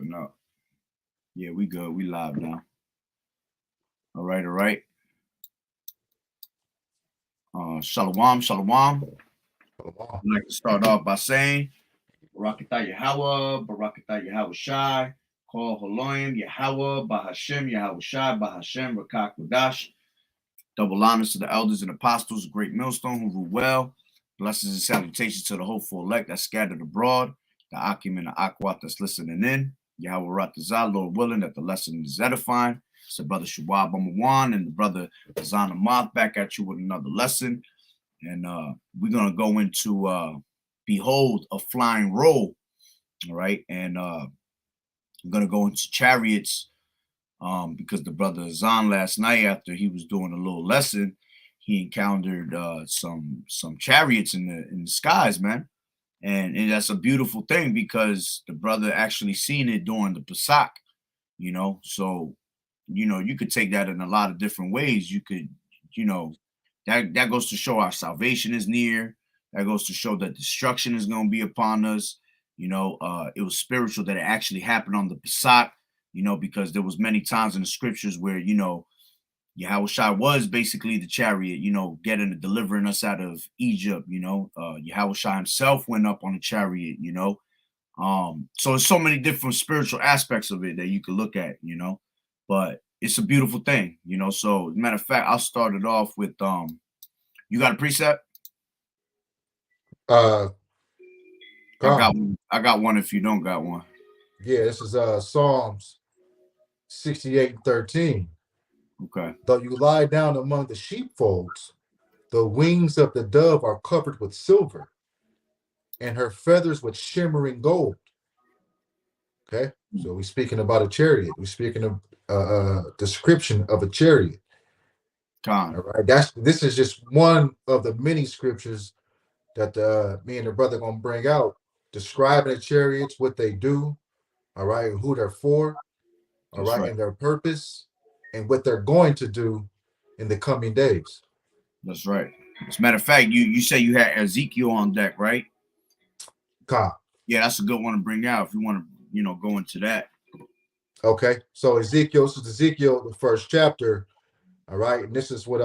Up. Yeah, we good. We live now. All right, all right. Shalom, shalom. I'd like to start off by saying Barakatah Yahweh, Barakatah Yahweh Shai, Kol Holoim, Yahweh, Bahashem, Yahweh Shai, Bahashem, Rakak Wadash. Double honors to the elders and apostles, a great millstone who rule well. Blessings and salutations to the hopeful elect that scattered abroad, the Akim and the Akwat that's listening in. Yahweh Ratazah, Lord willing, that the lesson is edifying. It's the brother Shawab Amawan and the brother Azan Amath back at you with another lesson. And we're going to go into Behold a Flying Roll. All right. And I'm going to go into Chariots because the brother Azan last night, after he was doing a little lesson, he encountered some chariots in the skies, man. And that's a beautiful thing because the brother actually seen it during the Pasach, So, you could take that in a lot of different ways. You could, that goes to show our salvation is near. That goes to show that destruction is going to be upon us. It was spiritual that it actually happened on the Pasach, because there was many times in the scriptures where, Yahweh Shai was basically the chariot, getting and delivering us out of Egypt, Yahweh Shai himself went up on a chariot, so there's so many different spiritual aspects of it that you could look at, but it's a beautiful thing, so as a matter of fact, I'll start it off with, you got a precept? I got one if you don't got one. Yeah, this is Psalms 68:13. Okay. Though you lie down among the sheepfolds, the wings of the dove are covered with silver, and her feathers with shimmering gold. Okay, so we're speaking about a chariot. We're speaking of a description of a chariot. All right, this is just one of the many scriptures that me and the brother gonna bring out, describing the chariots, what they do, all right, who they're for, all right, and their purpose, and what they're going to do in the coming days. That's right. As a matter of fact, you say you had Ezekiel on deck, right? Yeah, that's a good one to bring out if you want to, go into that. Okay, so this is Ezekiel, the first chapter, all right, and this is what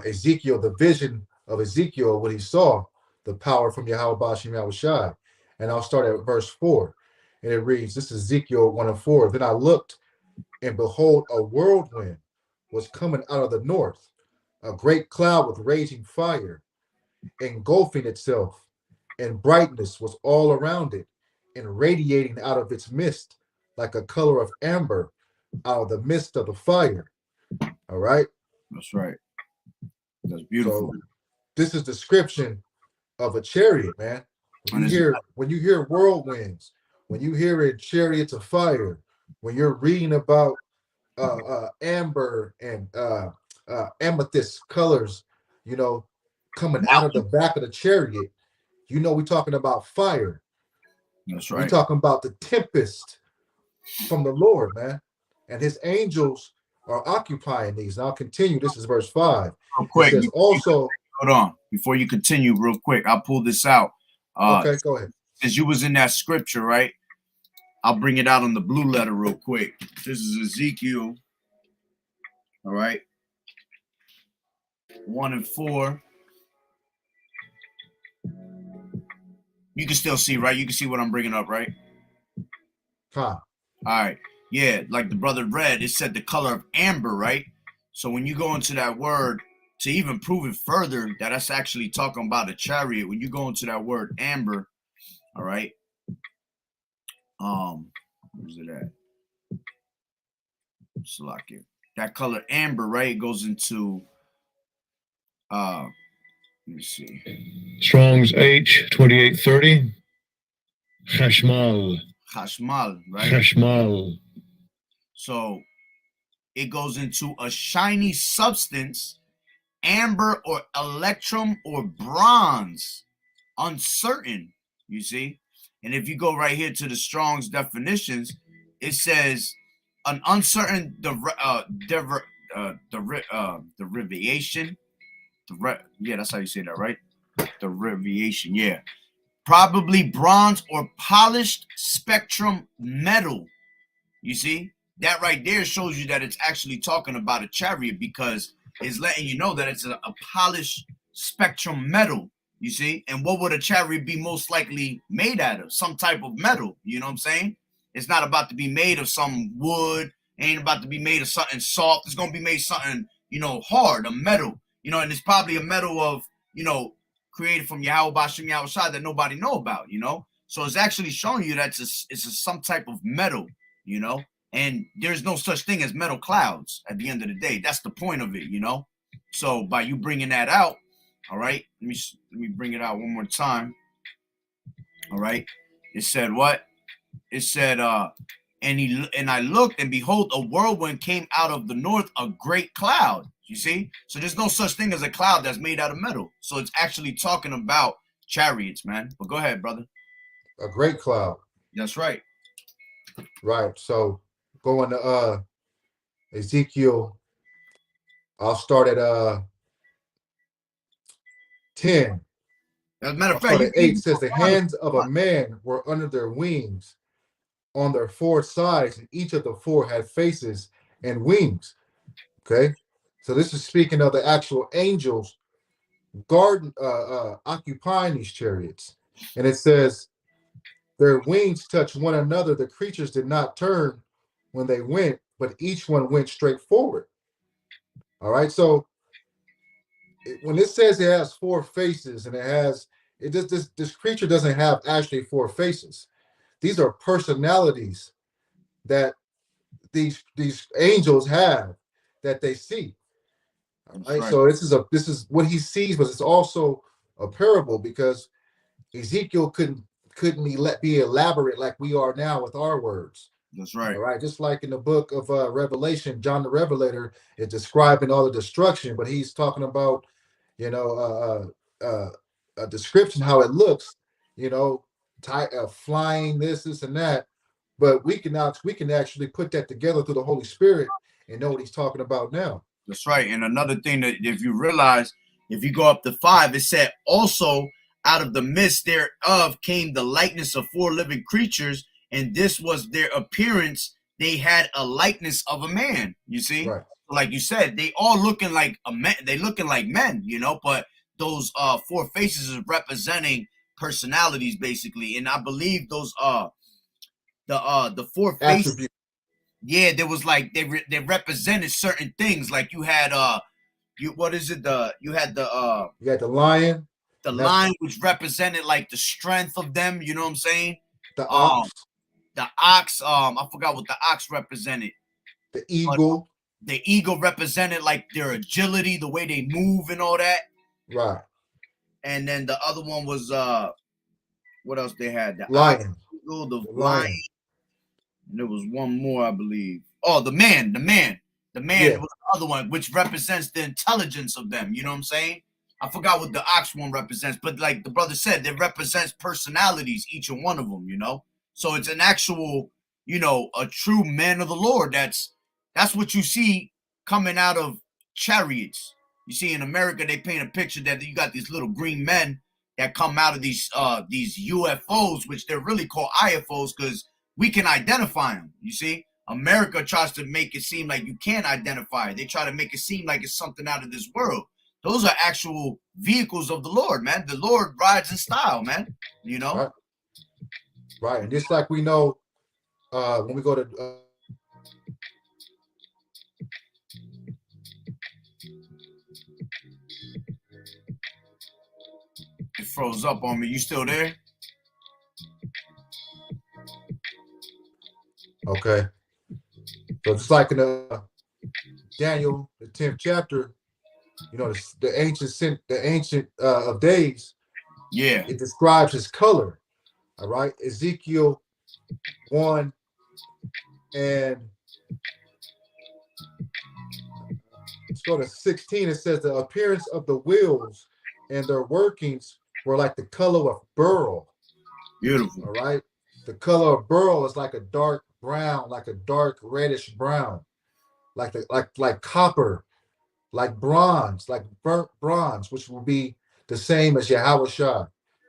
Ezekiel, the vision of Ezekiel, what he saw, the power from Yahweh Bashim Yahweh Shai. And I'll start at verse 4, and it reads, this is Ezekiel 1:4. Then I looked, and behold, a whirlwind was coming out of the north, a great cloud with raging fire, engulfing itself, and brightness was all around it, and radiating out of its midst like a color of amber out of the midst of the fire. All right? That's right. That's beautiful. So this is description of a chariot, man. When you hear whirlwinds, when you hear chariots of fire, when you're reading about amber and amethyst colors, coming out of the back of the chariot, we're talking about fire. That's right. We're talking about the tempest from the Lord, man. And his angels are occupying these. And I'll continue. This is verse 5. Real quick. It says also, hold on. Before you continue, real quick, I'll pull this out. Okay, go ahead. Since you was in that scripture, right? I'll bring it out on the blue letter real quick. This is Ezekiel. All right. 1:4. You can still see, right? You can see what I'm bringing up, right? Huh. All right. Yeah, like the brother read, it said the color of amber, right? So when you go into that word, to even prove it further, that's actually talking about a chariot. When you go into that word amber, all right. Where's it at? Salakia. That color amber, right? It goes into let me see. Strong's H 2830. Chashmal. Chashmal, right? Chashmal. So it goes into a shiny substance, amber or electrum or bronze, uncertain, you see? And if you go right here to the Strong's definitions, it says an uncertain derivation. Yeah, that's how you say that, right? Derivation, yeah. probably bronze or polished spectrum metal. You see, that right there shows you that it's actually talking about a chariot, because it's letting you know that it's a polished spectrum metal. You see, and what would a chariot be most likely made out of? Some type of metal. You know what I'm saying? It's not about to be made of some wood. It ain't about to be made of something soft. It's gonna be made something, hard, a metal. And it's probably a metal of, created from Yahweh Bashim Yahweh Shai that nobody know about. So it's actually showing you that it's some type of metal. And there's no such thing as metal clouds at the end of the day. That's the point of it. So by you bringing that out, all right, let me bring it out one more time. All right, it said what? It said, and I looked, and behold, a whirlwind came out of the north, a great cloud. You see? So there's no such thing as a cloud that's made out of metal. So it's actually talking about chariots, man. But go ahead, brother. A great cloud. That's right. Right. So going to Ezekiel, I'll start at 10. As a matter of fact, 8 says the hands of a man were under their wings on their 4 sides, and each of the 4 had faces and wings. Okay. So this is speaking of the actual angels occupying these chariots. And it says their wings touched one another. The creatures did not turn when they went, but each one went straight forward. All right. So when it says it has 4 faces, and this creature doesn't have actually 4 faces. These are personalities that these angels have that they see. All right? So this is what he sees, but it's also a parable, because Ezekiel couldn't be elaborate like we are now with our words. That's right. All right. Just like in the book of Revelation, John the Revelator is describing all the destruction, but he's talking about, a description how it looks, flying this and that. But we can actually put that together through the Holy Spirit and know what he's talking about now. That's right. And another thing that if you realize, if you go up to 5, it said also out of the midst thereof came the likeness of 4 living creatures, and this was their appearance. They had a likeness of a man. You see, right. Like you said, they all looking like a man. They looking like men, but those 4 faces is representing personalities basically. And I believe those the 4 faces. Attribute. Yeah, there was like they represented certain things. Like you had you had the lion. The lion, which represented like the strength of them, you know what I'm saying? The ox. I forgot what the ox represented. The eagle. The eagle represented like their agility, the way they move and all that. Right. And then the other one was what else they had? The lion. Eagle, the lion. And there was one more, I believe. Oh, the man. The man was the other one, which represents the intelligence of them. You know what I'm saying? I forgot what the ox one represents, but like the brother said, it represents personalities, each and one of them, So it's an actual, a true man of the Lord. That's what you see coming out of chariots. You see, in America, they paint a picture that you got these little green men that come out of these UFOs, which they're really called IFOs, because we can identify them. You see, America tries to make it seem like you can't identify it. They try to make it seem like it's something out of this world. Those are actual vehicles of the Lord, man. The Lord rides in style, man. Right. And just like we know, when we go to it froze up on me. You still there? Okay. So just like in Daniel, the 10th chapter, the ancient of days. Yeah. It describes his color. All right. Ezekiel 1 and let's go to 16. It says the appearance of the wheels and their workings were like the color of beryl. Beautiful. All right. The color of beryl is like a dark brown, like a dark reddish brown, like copper, like bronze, like burnt bronze, which will be the same as Yahweh Shai.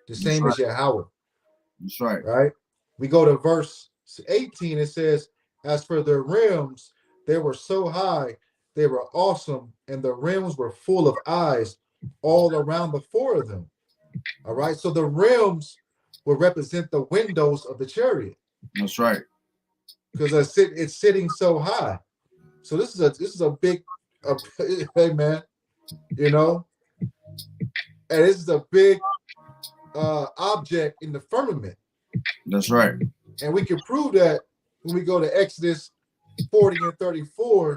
the same as Yahweh. That's right. Right? We go to verse 18. It says, as for their rims, they were so high, they were awesome, and the rims were full of eyes all around the four of them. All right. So the rims will represent the windows of the chariot. That's right. Because it's sitting so high. So this is a big hey man, you know, and this is a big object in the firmament. That's right. And we can prove that when we go to Exodus 40 and 34,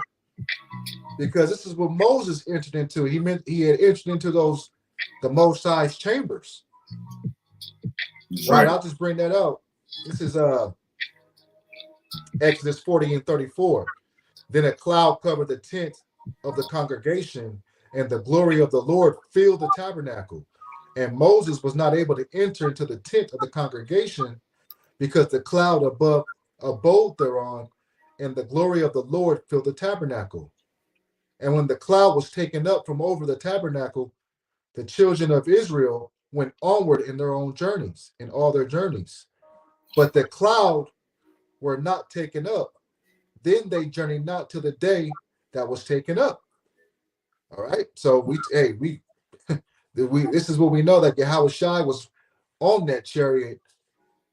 because this is what Moses entered into. He had entered into the Most High's chambers. Right. I'll just bring that out. This is Exodus 40 and 34. Then a cloud covered the tent of the congregation, and the glory of the Lord filled the tabernacle. And Moses was not able to enter into the tent of the congregation because the cloud abode thereon, and the glory of the Lord filled the tabernacle. And when the cloud was taken up from over the tabernacle, the children of Israel went onward in their own journeys, in all their journeys. But the cloud were not taken up. Then they journeyed not to the day that was taken up. All right. So this is what we know, that Yahweh Shai was on that chariot,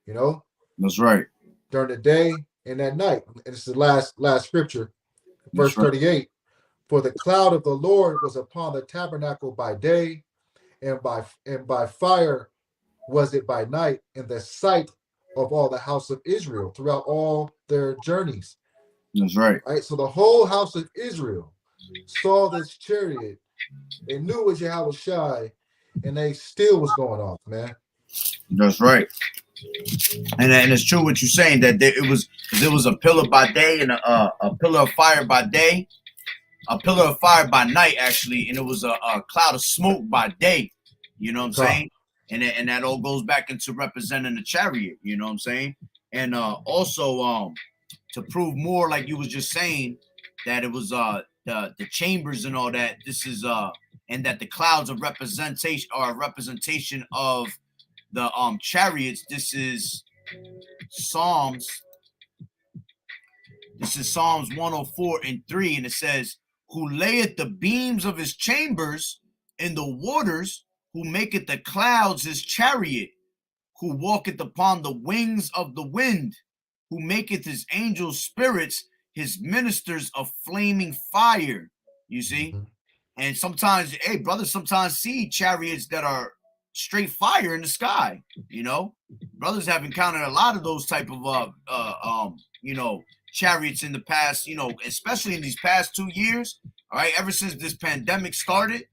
you know. That's right. During the day and at night. And it's the last scripture, verse 38. For the cloud of the Lord was upon the tabernacle by day, and by fire was it by night, in the sight of all the house of Israel throughout all their journeys. That's right. Right. So the whole house of Israel saw this chariot. They knew it was Yahweh Shai, and they still was going off, man. That's right. And it's true what you're saying, that it was a pillar by day and a pillar of fire by day, a pillar of fire by night, actually, and it was a cloud of smoke by day. You know what I'm saying? And that all goes back into representing the chariot. You know what I'm saying? And also to prove more, like you was just saying, that it was the chambers and all that. This is and that the clouds of representation are a representation of the chariots. This is Psalms 104 and 3, and it says, who layeth the beams of his chambers in the waters, who maketh the clouds his chariot, who walketh upon the wings of the wind, who maketh his angels spirits, his ministers of flaming fire. You see? Mm-hmm. And sometimes, hey, brothers, sometimes see chariots that are straight fire in the sky. You know, brothers have encountered a lot of those type of chariots in the past, especially in these past 2 years. All right, ever since this pandemic started,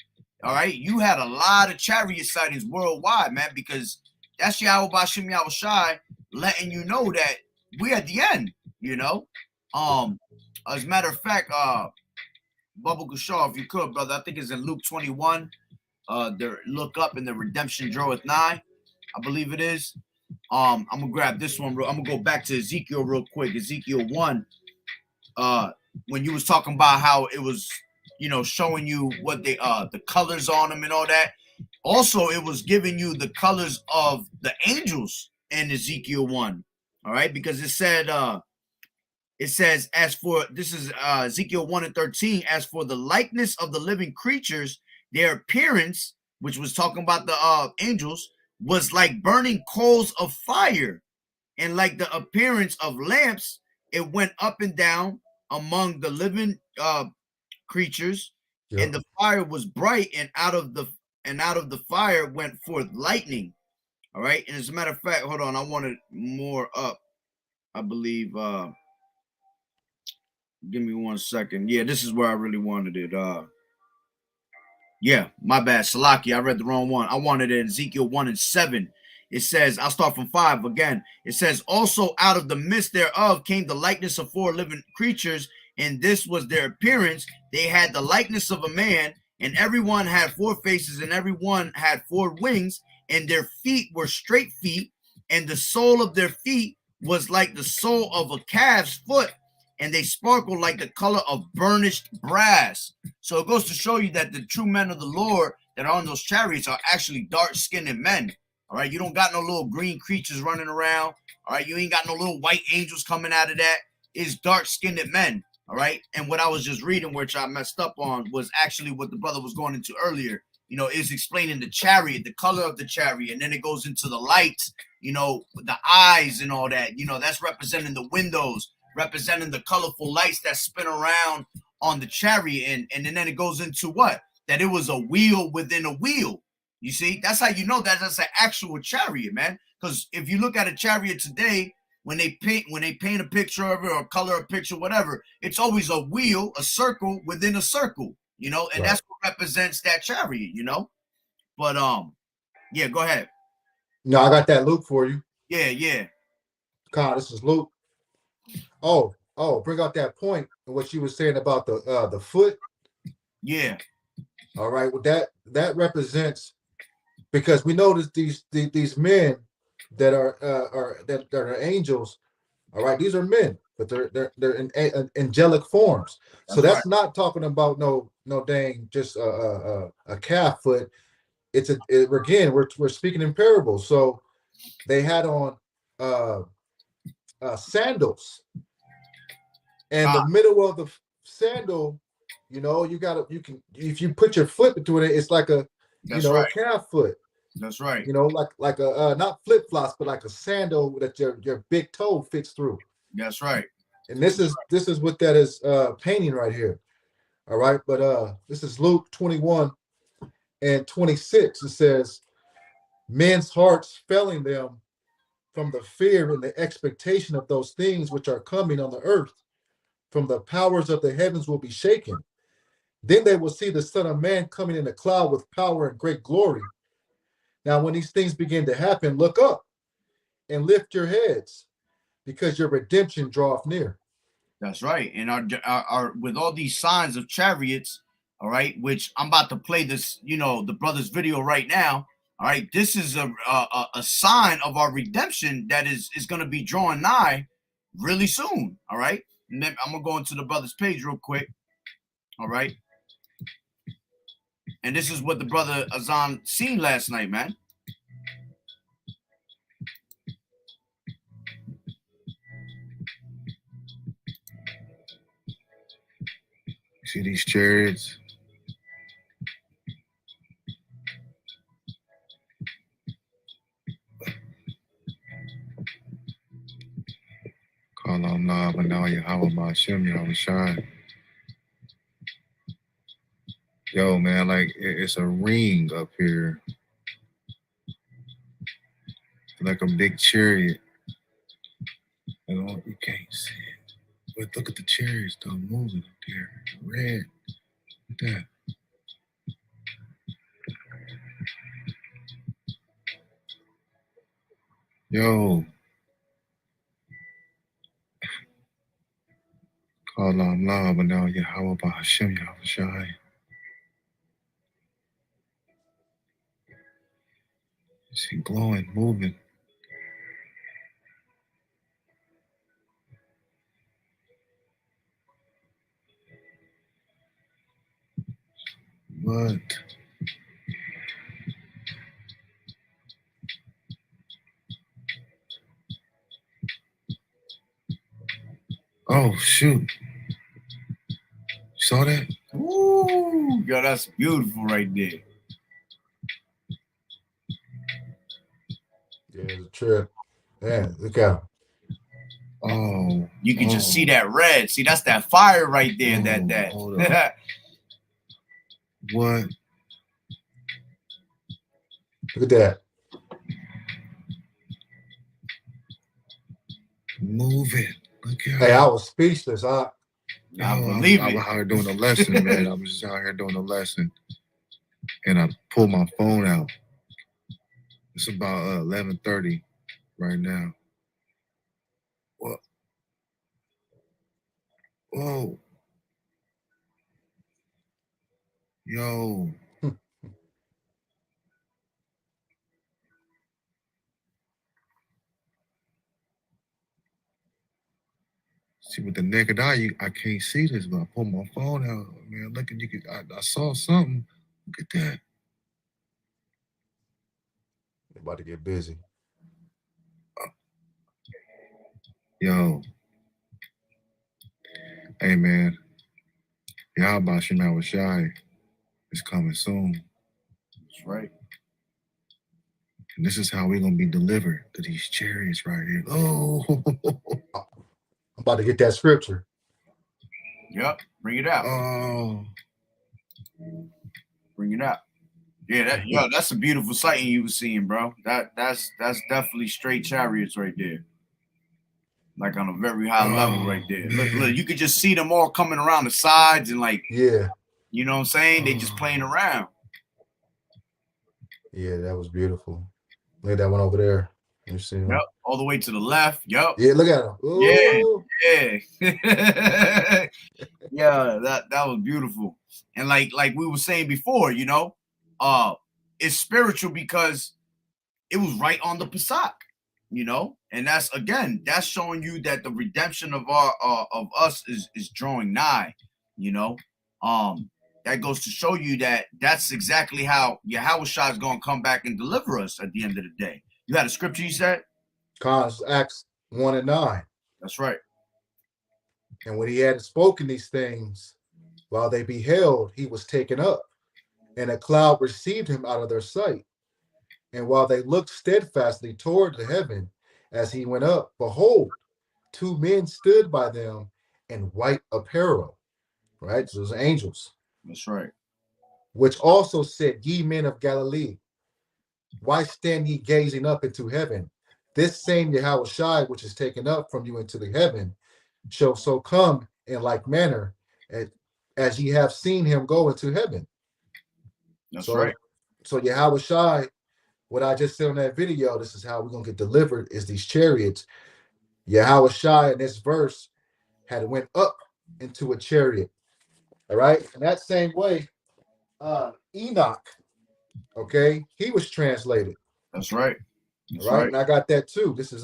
all right, you had a lot of chariot sightings worldwide, man, because that's Yahweh Bashim Yahweh Shai letting you know that we're at the end, you know. As a matter of fact, Bubba Gushar, if you could, brother, I think it's in Luke 21. Look up in the redemption draweth nigh, I believe it is. I'm gonna grab this one. I'm gonna go back to Ezekiel real quick. Ezekiel 1. When you was talking about how it was, showing you what the colors on them and all that. Also, it was giving you the colors of the angels in Ezekiel 1. All right, because it says, as for, this is Ezekiel 1 and 13, as for the likeness of the living creatures, their appearance, which was talking about the angels, was like burning coals of fire, and like the appearance of lamps, it went up and down among the living creatures. Yep. And the fire was bright, and out of the fire went forth lightning. All right. And as a matter of fact, hold on, I wanted more up, I believe. Give me 1 second. Yeah, this is where I really wanted it. Yeah, my bad. Salaki, I read the wrong one. I wanted it in Ezekiel 1 and 7. It says, I'll start from 5 again. It says, also out of the midst thereof came the likeness of 4 living creatures, and this was their appearance. They had the likeness of a man, and everyone had 4 faces, and everyone had 4 wings, and their feet were straight feet, and the sole of their feet was like the sole of a calf's foot, and they sparkled like the color of burnished brass. So it goes to show you that the true men of the Lord that are on those chariots are actually dark-skinned men. All right, you don't got no little green creatures running around. All right, you ain't got no little white angels coming out of that. It's dark-skinned men. All right, and what I was just reading, which I messed up on, was actually what the brother was going into earlier. You know, is explaining the chariot, the color of the chariot, and then it goes into the lights. You know, the eyes and all that. You know, that's representing the windows, representing the colorful lights that spin around on the chariot, and then it goes into what? That it was a wheel within a wheel. You see, that's how you know that that's an actual chariot, man. Because if you look at a chariot today, when they paint a picture of it or color a picture, whatever, it's always a wheel, a circle within a circle, you know, and that's what represents that chariot, you know. But yeah, go ahead. No, I got that Luke for you. Yeah. Con, this is Luke. Oh, bring out that point and what you were saying about the foot. Yeah. All right. Well, that represents, because we notice these men that are angels. All right, these are men, but they're in angelic forms. So that's not talking about no dang just a calf foot. Again, we're speaking in parables. So they had on sandals, and the middle of the sandal, you know, you can, if you put your foot between it, it's like a a calf foot. That's right. You know, like a not flip flops, but like a sandal that your big toe fits through. That's right. And this is what that is painting right here. All right, but this is Luke 21:26. It says, men's hearts failing them from the fear and the expectation of those things which are coming on the earth, from the powers of the heavens will be shaken. Then they will see the Son of Man coming in a cloud with power and great glory. Now, when these things begin to happen, look up and lift your heads, because your redemption draweth near. That's right. And our with all these signs of chariots, all right, which I'm about to play this, you know, the brother's video right now. All right, this is a sign of our redemption that is going to be drawing nigh really soon. All right, and then I'm gonna go into the brother's page real quick. All right, and this is what the brother Azan seen last night, man. See these chariots? Call on Allah, but now Yahweh Ba'ashem, Yahweh Shai. Yo, man, like it's a ring up here. Like a big chariot. You know, you can't see it. But look at the chariots, though, moving up there. Red. Look at that. Yo. Call on Allah, but now Yahweh Ba'ashem, Yahweh Shai. You see glowing, moving. What? Oh, shoot. You saw that? Ooh, yo, that's beautiful right there. Yeah, it's a trip. Man, look out. Oh. You can just see that red. See, that's that fire right there. Hold up. What? Look at that. Move it. Look at Hey, I was speechless. I believe I it. was out here doing a lesson, man. I was just out here doing a lesson. And I pulled my phone out. It's about 11:30 right now. What? Whoa. Yo. See, with the naked eye, I can't see this, but I pulled my phone out, man. Look, and I saw something. Look at that. About to get busy. Yo. Hey, man. Yahweh Shema Shai is coming soon. That's right. And this is how we're going to be delivered to these chariots right here. Oh. I'm about to get that scripture. Yep. Bring it out. Oh. Bring it out. Yeah, that's a beautiful sighting you were seeing, bro. That's definitely straight chariots right there. Like on a very high level right there. Look, you could just see them all coming around the sides and like, yeah. You know what I'm saying? They just playing around. Yeah, that was beautiful. Look at that one over there. You see him? Yep, all the way to the left. Yep. Yeah, look at him. Ooh. Yeah. Yeah, that was beautiful. And like we were saying before, you know, it's spiritual because it was right on the Pasach, you know, and that's showing you that the redemption of our of us is drawing nigh, you know. That goes to show you that that's exactly how Yahweh Shai is going to come back and deliver us at the end of the day. You had a scripture you said? Acts 1 and 9. That's right. And when he had spoken these things, while they beheld, he was taken up, and a cloud received him out of their sight. And while they looked steadfastly toward the heaven as he went up, behold, two men stood by them in white apparel, right? So those are angels. That's right. Which also said, ye men of Galilee, why stand ye gazing up into heaven? This same Yahweh Shai, which is taken up from you into the heaven, shall so come in like manner as ye have seen him go into heaven. That's right. So Yahweh Shai, what I just said on that video, this is how we're going to get delivered, is these chariots. Yahweh Shai in this verse had went up into a chariot. All right. In that same way, Enoch, okay, he was translated. That's right. That's right. And I got that too. This is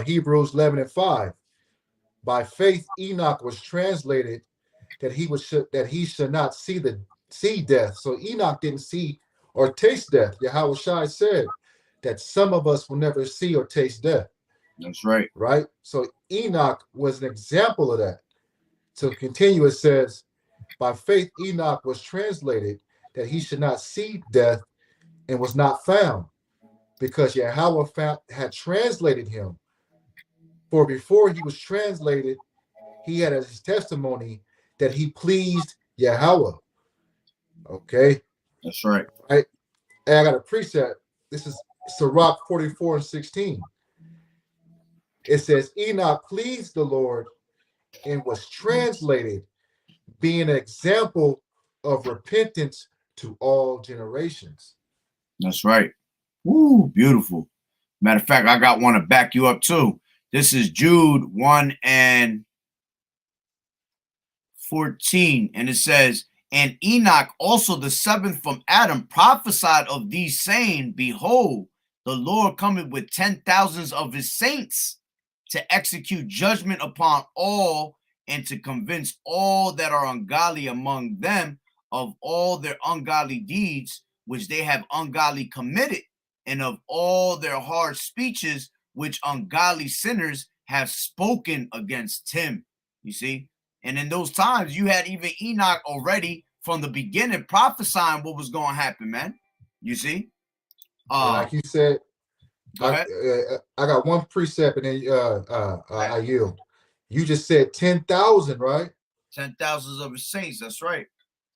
Hebrews 11 and 5. By faith, Enoch was translated that he should not see death. So Enoch didn't see or taste death. Yahweh Shai said that some of us will never see or taste death. That's right. Right. So Enoch was an example of that. To continue, it says, by faith, Enoch was translated that he should not see death and was not found, because Yahweh had translated him. For before he was translated, he had as his testimony that he pleased Yahweh. Okay. That's right. And I got a precept. This is Sirach 44 and 16. It says, Enoch pleased the Lord and was translated, being an example of repentance to all generations. That's right. Woo, beautiful. Matter of fact, I got one to back you up too. This is Jude 1 and 14. And it says, and Enoch also the seventh from Adam prophesied of these, saying, behold, the Lord cometh with 10,000s of his saints to execute judgment upon all and to convince all that are ungodly among them of all their ungodly deeds, which they have ungodly committed, and of all their hard speeches, which ungodly sinners have spoken against him. You see? And in those times, you had even Enoch already from the beginning prophesying what was going to happen, man. You see? Like you said, I got one precept and then I yield. You just said 10,000, right? 10,000s of his saints. That's right.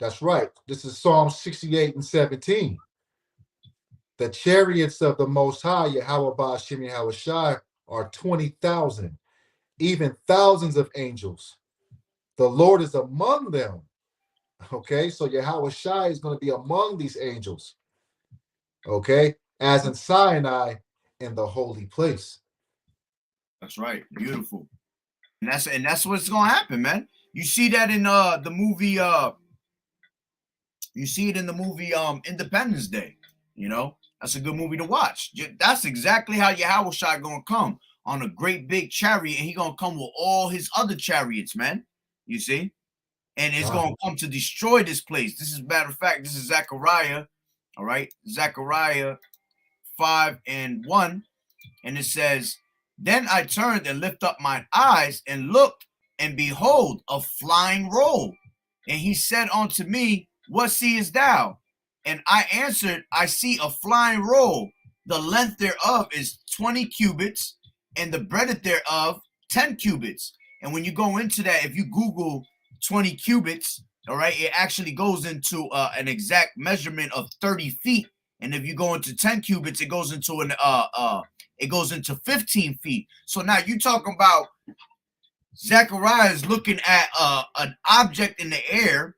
That's right. This is Psalm 68 and 17. The chariots of the Most High, Yahweh Ba'ashem Yahweh Shai, are 20,000, even thousands of angels. The Lord is among them. Okay, so Yahweh Shai is going to be among these angels. Okay, as in Sinai in the holy place. That's right. Beautiful. And that's what's going to happen, man. You see that in the movie. You see it in the movie Independence Day. You know, that's a good movie to watch. That's exactly how Yahweh Shai going to come on a great big chariot, and he going to come with all his other chariots, man. You see? and it's going to come to destroy this place. This is, matter of fact, this is Zechariah, all right? Zechariah 5:1, and it says, then I turned and lifted up mine eyes and looked, and behold, a flying roll. And he said unto me, what seest thou? And I answered, I see a flying roll. The length thereof is 20 cubits, and the breadth thereof 10 cubits. And when you go into that, if you Google 20 cubits, all right, it actually goes into an exact measurement of 30 feet. And if you go into 10 cubits, it goes into it goes into 15 feet. So now you're talking about Zechariah is looking at an object in the air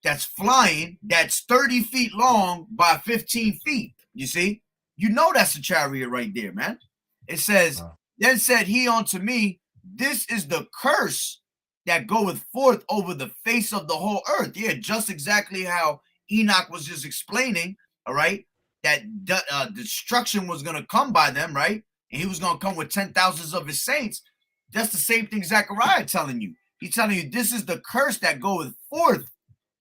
that's flying, that's 30 feet long by 15 feet. You see? You know that's a chariot right there, man. It says, then said he unto me, this is the curse that goeth forth over the face of the whole earth. Yeah, just exactly how Enoch was just explaining, all right, that destruction was going to come by them, right? And he was going to come with 10,000s of his saints. That's the same thing Zechariah telling you. He's telling you this is the curse that goeth forth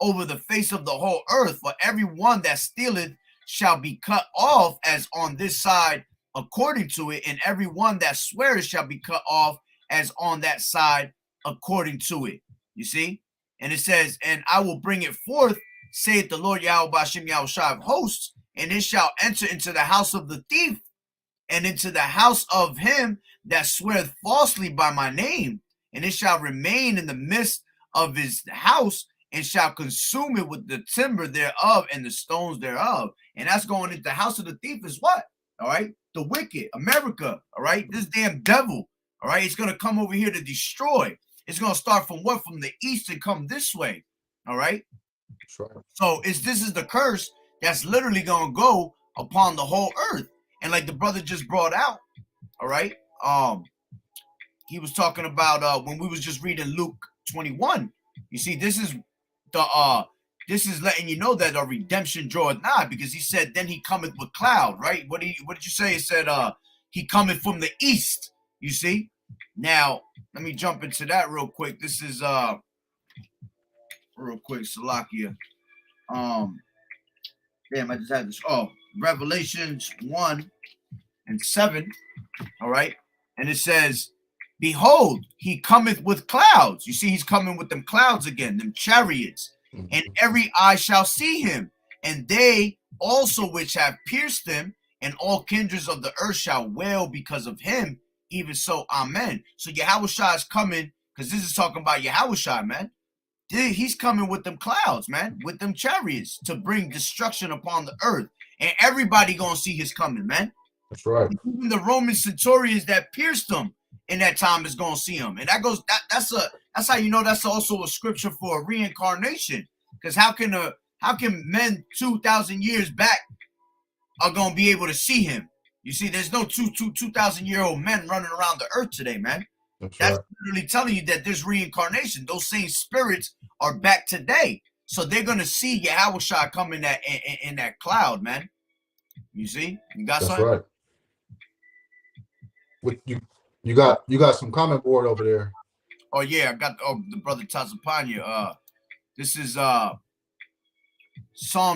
over the face of the whole earth. For every one that stealeth shall be cut off as on this side according to it, and every one that sweareth shall be cut off as on that side according to it. You see? And it says, and I will bring it forth, saith the Lord Yahweh B'Shem Yahushua of hosts, and it shall enter into the house of the thief, and into the house of him that sweareth falsely by my name, and it shall remain in the midst of his house, and shall consume it with the timber thereof and the stones thereof. And that's going into the house of the thief is what? All right? The wicked, America, all right? This damn devil, all right? It's going to come over here to destroy. It's going to start from what? From the east and come this way, all right? Sure. So this is the curse that's literally going to go upon the whole earth. And like the brother just brought out, all right? He was talking about when we was just reading Luke 21. You see, this is letting you know that our redemption draweth nigh, because he said, then he cometh with cloud, right? What did you say? He said he cometh from the east, you see? Now, let me jump into that real quick. This is real quick, Salakia. Damn, I just had this. Oh, Revelations 1:7. All right. And it says, behold, he cometh with clouds. You see, he's coming with them clouds again, them chariots. And every eye shall see him, and they also which have pierced him, and all kindreds of the earth shall wail because of him. Even so, amen. So Yahushua is coming, because this is talking about Yahushua, man. He's coming with them clouds, man, with them chariots to bring destruction upon the earth. And everybody gonna see his coming, man. That's right. Even the Roman centurions that pierced him in that time is gonna see him. And that goes, that's how you know that's also a scripture for a reincarnation. Because how can men 2,000 years back are gonna be able to see him? You see, there's no 2,000-year-old men running around the earth today, man. That's right. Literally telling you that there's reincarnation. Those same spirits are back today. So they're gonna see Yahushua coming in that cloud, man. You see? You got That's something? right. With you got some comment board over there. Oh yeah, I got the brother Tazapanya. This is Psalm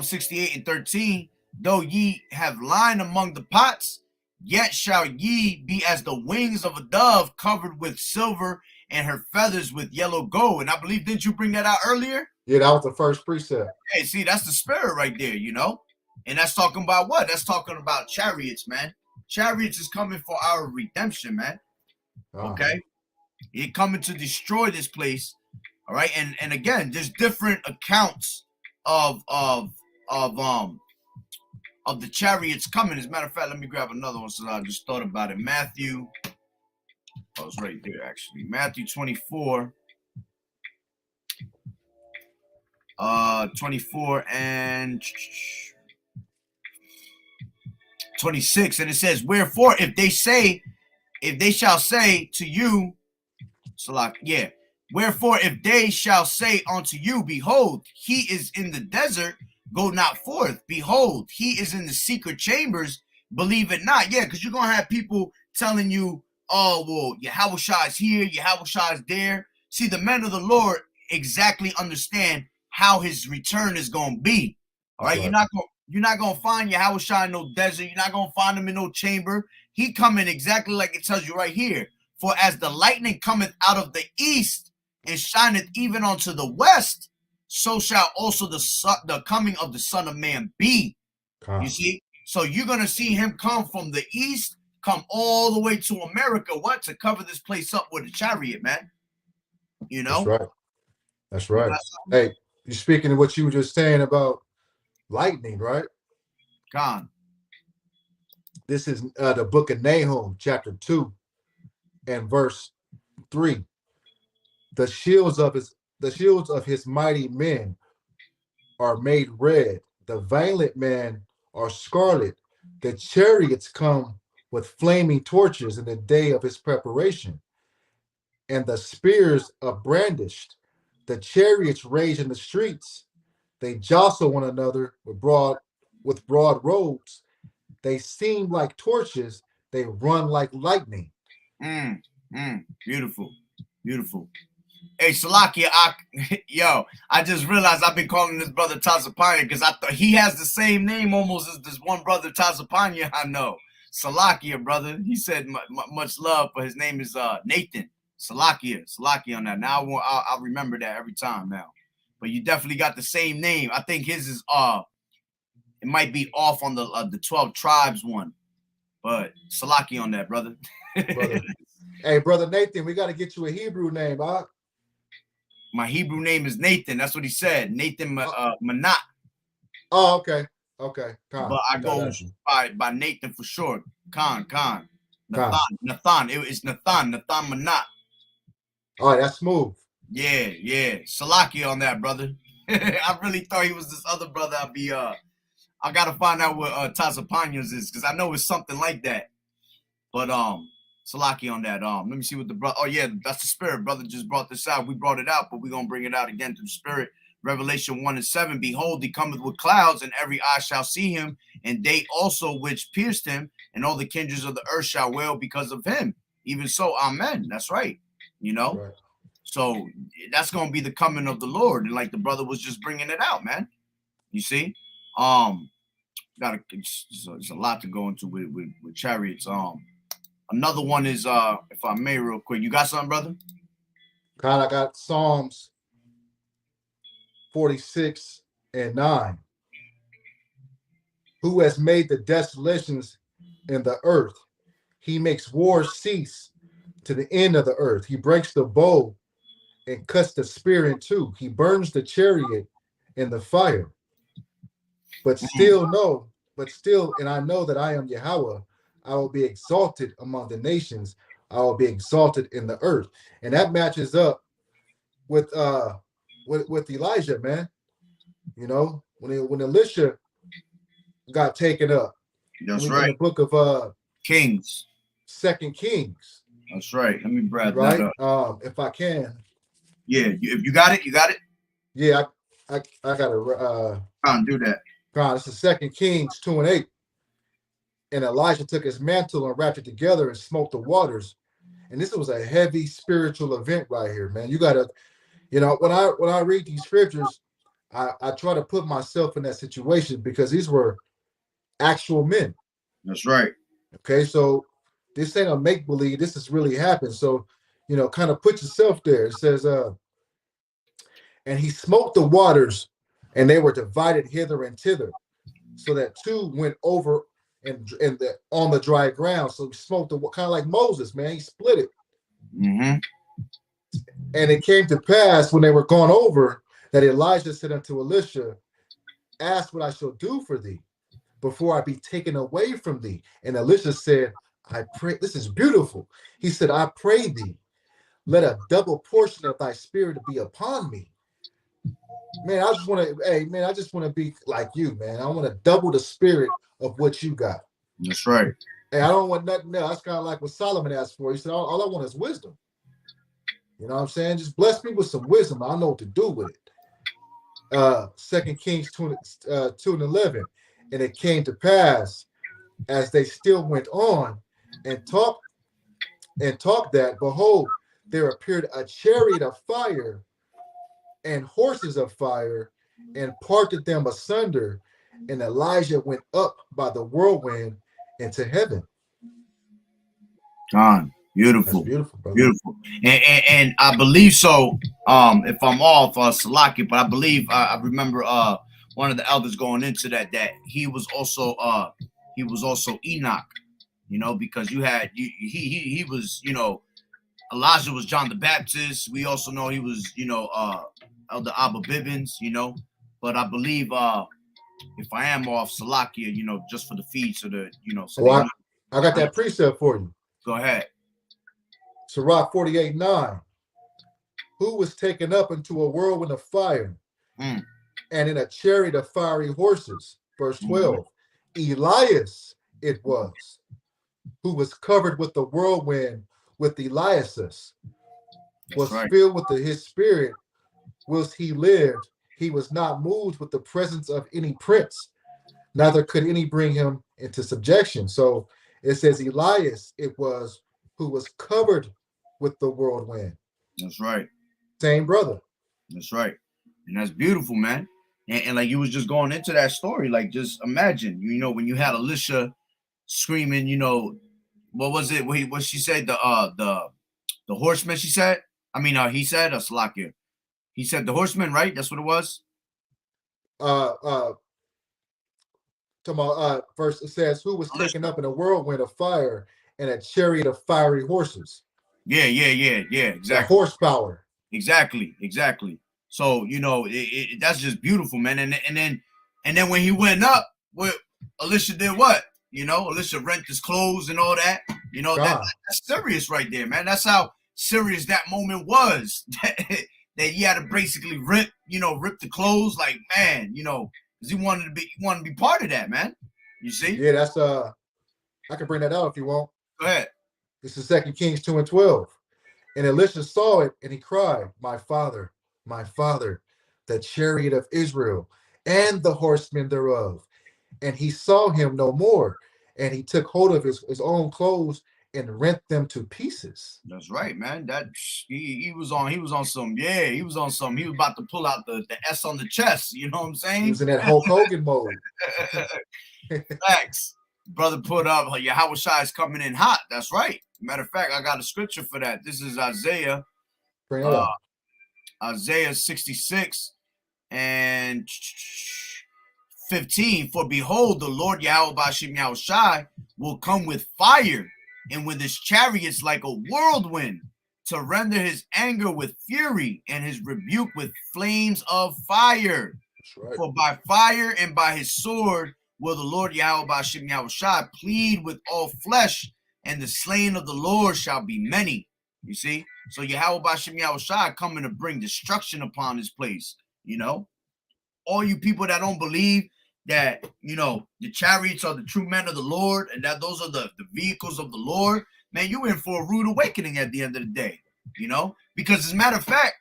68:13. Though ye have line among the pots, yet shall ye be as the wings of a dove covered with silver, and her feathers with yellow gold. And I believe, didn't you bring that out earlier? Yeah, that was the first precept. Hey, see, that's the spirit right there, you know? And that's talking about what? That's talking about chariots, man. Chariots is coming for our redemption, man. Okay? He coming to destroy this place. All right. And again, there's different accounts of the chariots coming. As a matter of fact, let me grab another one. So I just thought about it. Matthew. Oh, it's right there, actually. Matthew 24. 24 and 26. And it says, wherefore, if they shall say to you, wherefore, if they shall say unto you, behold, he is in the desert, go not forth. Behold, he is in the secret chambers, believe it not. Yeah, because you're going to have people telling you, oh, well, Yahushua is here, Yahushua is there. See, the men of the Lord exactly understand how his return is gonna be. All right, Right. you're not gonna find Yahweh Shai in no desert. You're not gonna find him in no chamber. He coming exactly like it tells you right here. For as the lightning cometh out of the east and shineth even unto the west, so shall also the coming of the Son of Man be. You see? So you're gonna see him come from the east, come all the way to America. What? To cover this place up with a chariot, man. You know? That's right. That's right. Hey, you're speaking of what you were just saying about lightning, right? Gone. This is the book of Nahum, chapter 2 and verse 3. The shields of his mighty men are made red. The valiant men are scarlet. The chariots come with flaming torches in the day of his preparation, and the spears are brandished. The chariots rage in the streets. They jostle one another with broad roads. They seem like torches. They run like lightning. Beautiful. Beautiful. Hey, Salakia, I just realized I've been calling this brother Tazapanya because I thought he has the same name almost as this one brother Tazapanya I know. Salakia, brother. He said much love, but his name is Nathan. Salakia on that. Now I'll remember that every time now. But you definitely got the same name. I think his is it might be off on the 12 tribes one, but Salakia on that, brother. Brother. Hey, brother Nathan, we got to get you a Hebrew name, huh? My Hebrew name is Nathan. That's what he said. Nathan Manat. Oh, okay. Okay. But I go by Nathan for short. Khan. Nathan. It's Nathan Manat. All right, that's smooth. Yeah. Salakia on that, brother. I really thought he was this other brother. I gotta find out what Tazapanyas is, because I know it's something like that. But Salaki on that. Let me see what the brother. Oh yeah, that's the spirit. Brother just brought this out. We brought it out, but we're gonna bring it out again through the spirit. Revelation 1:7. Behold, he cometh with clouds, and every eye shall see him, and they also which pierced him, and all the kindreds of the earth shall wail because of him. Even so, amen. That's right. You know. Right. So that's gonna be the coming of the Lord, and like the brother was just bringing it out, man. You see, it's a lot to go into with chariots. Another one is if I may, real quick. You got something, brother? God, I got Psalms 46 and 9. Who has made the desolations in the earth? He makes war cease to the end of the earth. He breaks the bow and cuts the spear in two. He burns the chariot in the fire. But still, and I know that I am Yahweh. I will be exalted among the nations. I will be exalted in the earth. And that matches up with Elijah, man. You know, when Elisha got taken up. That's right. In the book of Kings. 2 Kings. That's right. Let me grab that up. If I can. Yeah, if you got it, you got it. Yeah, I gotta do that. God, this is 2 Kings 2 and 8. And Elijah took his mantle and wrapped it together and smote the waters. And this was a heavy spiritual event right here, man. You gotta, when I read these scriptures, I try to put myself in that situation because these were actual men. That's right. Okay, so this ain't a make-believe. This has really happened. So, kind of put yourself there. It says, and he smote the waters, and they were divided hither and thither, so that two went over and on the dry ground. So he smote the kind of like Moses, man. He split it. Mm-hmm. And it came to pass when they were gone over that Elijah said unto Elisha, ask what I shall do for thee before I be taken away from thee. And Elisha said, I pray. This is beautiful. He said, I pray thee, let a double portion of thy spirit be upon me. Man, I just want to be like you, man. I want to double the spirit of what you got. That's right. Hey, I don't want nothing else. That's kind of like what Solomon asked for. He said, all I want is wisdom. You know what I'm saying? Just bless me with some wisdom. I know what to do with it. 2 Kings 2 and 11. And it came to pass as they still went on and talked that, behold, there appeared a chariot of fire and horses of fire, and parted them asunder. And Elijah went up by the whirlwind into heaven. John, That's beautiful, beautiful, brother. beautiful. And I believe so. If I'm off, Salaki, but I believe I remember one of the elders going into that he was also Enoch, you know, because you had he was, you know, Elijah was John the Baptist. We also know he was, you know, Elder Abba Bibbins, you know. But I believe if I am off, Salakia, you know, just for the feed, so that, you know, so I got that precept for you. Go ahead. Sirach 48:9. Who was taken up into a whirlwind of fire, and in a chariot of fiery horses. Verse 12. Elias it was, who was covered with the whirlwind with Eliasus, was filled with his spirit whilst he lived. He was not moved with the presence of any prince, neither could any bring him into subjection. So it says Elias it was who was covered with the whirlwind. That's right. Same brother. That's right. And that's beautiful, man. And like you was just going into that story, like just imagine, you know, when you had Alicia screaming, you know, what was it? What she said? The horseman. She said. I mean, he said Slakia. He said the horseman, right? That's what it was. First it says, who was taken up in a whirlwind of fire and a chariot of fiery horses. Yeah, exactly. The horsepower. Exactly. So, you know, that's just beautiful, man. And then when he went up, what Alicia did what? You know, Alicia rent his clothes and all that. You know, that's serious right there, man. That's how serious that moment was. That he had to basically rip the clothes, like, man, you know, because he wanted to be part of that, man. You see? Yeah, that's I can bring that out if you want. Go ahead. This is 2 Kings 2:12. And Elisha saw it, and he cried, my father, the chariot of Israel, and the horsemen thereof. And he saw him no more, and he took hold of his own clothes and rent them to pieces. That's right, man. That he was on some. He was about to pull out the S on the chest. You know what I'm saying? He was in that Hulk Hogan mode. Facts. Brother put up, Yahweh Shai is coming in hot. That's right. Matter of fact, I got a scripture for that. This is Isaiah. Bring it up. Isaiah 66 and 15. For behold, the Lord Yahweh Bashim Yahweh Shai will come with fire, and with his chariots like a whirlwind, to render his anger with fury and his rebuke with flames of fire. Right. For by fire and by his sword will the Lord Yahweh Bashim Yahweh Shai plead with all flesh, and the slain of the Lord shall be many. You see? So Yahweh Bashim Yahweh Shai coming to bring destruction upon this place. You know? All you people that don't believe that, you know, the chariots are the true men of the Lord, and that those are the vehicles of the Lord, man, you in for a rude awakening at the end of the day. You know? Because as a matter of fact,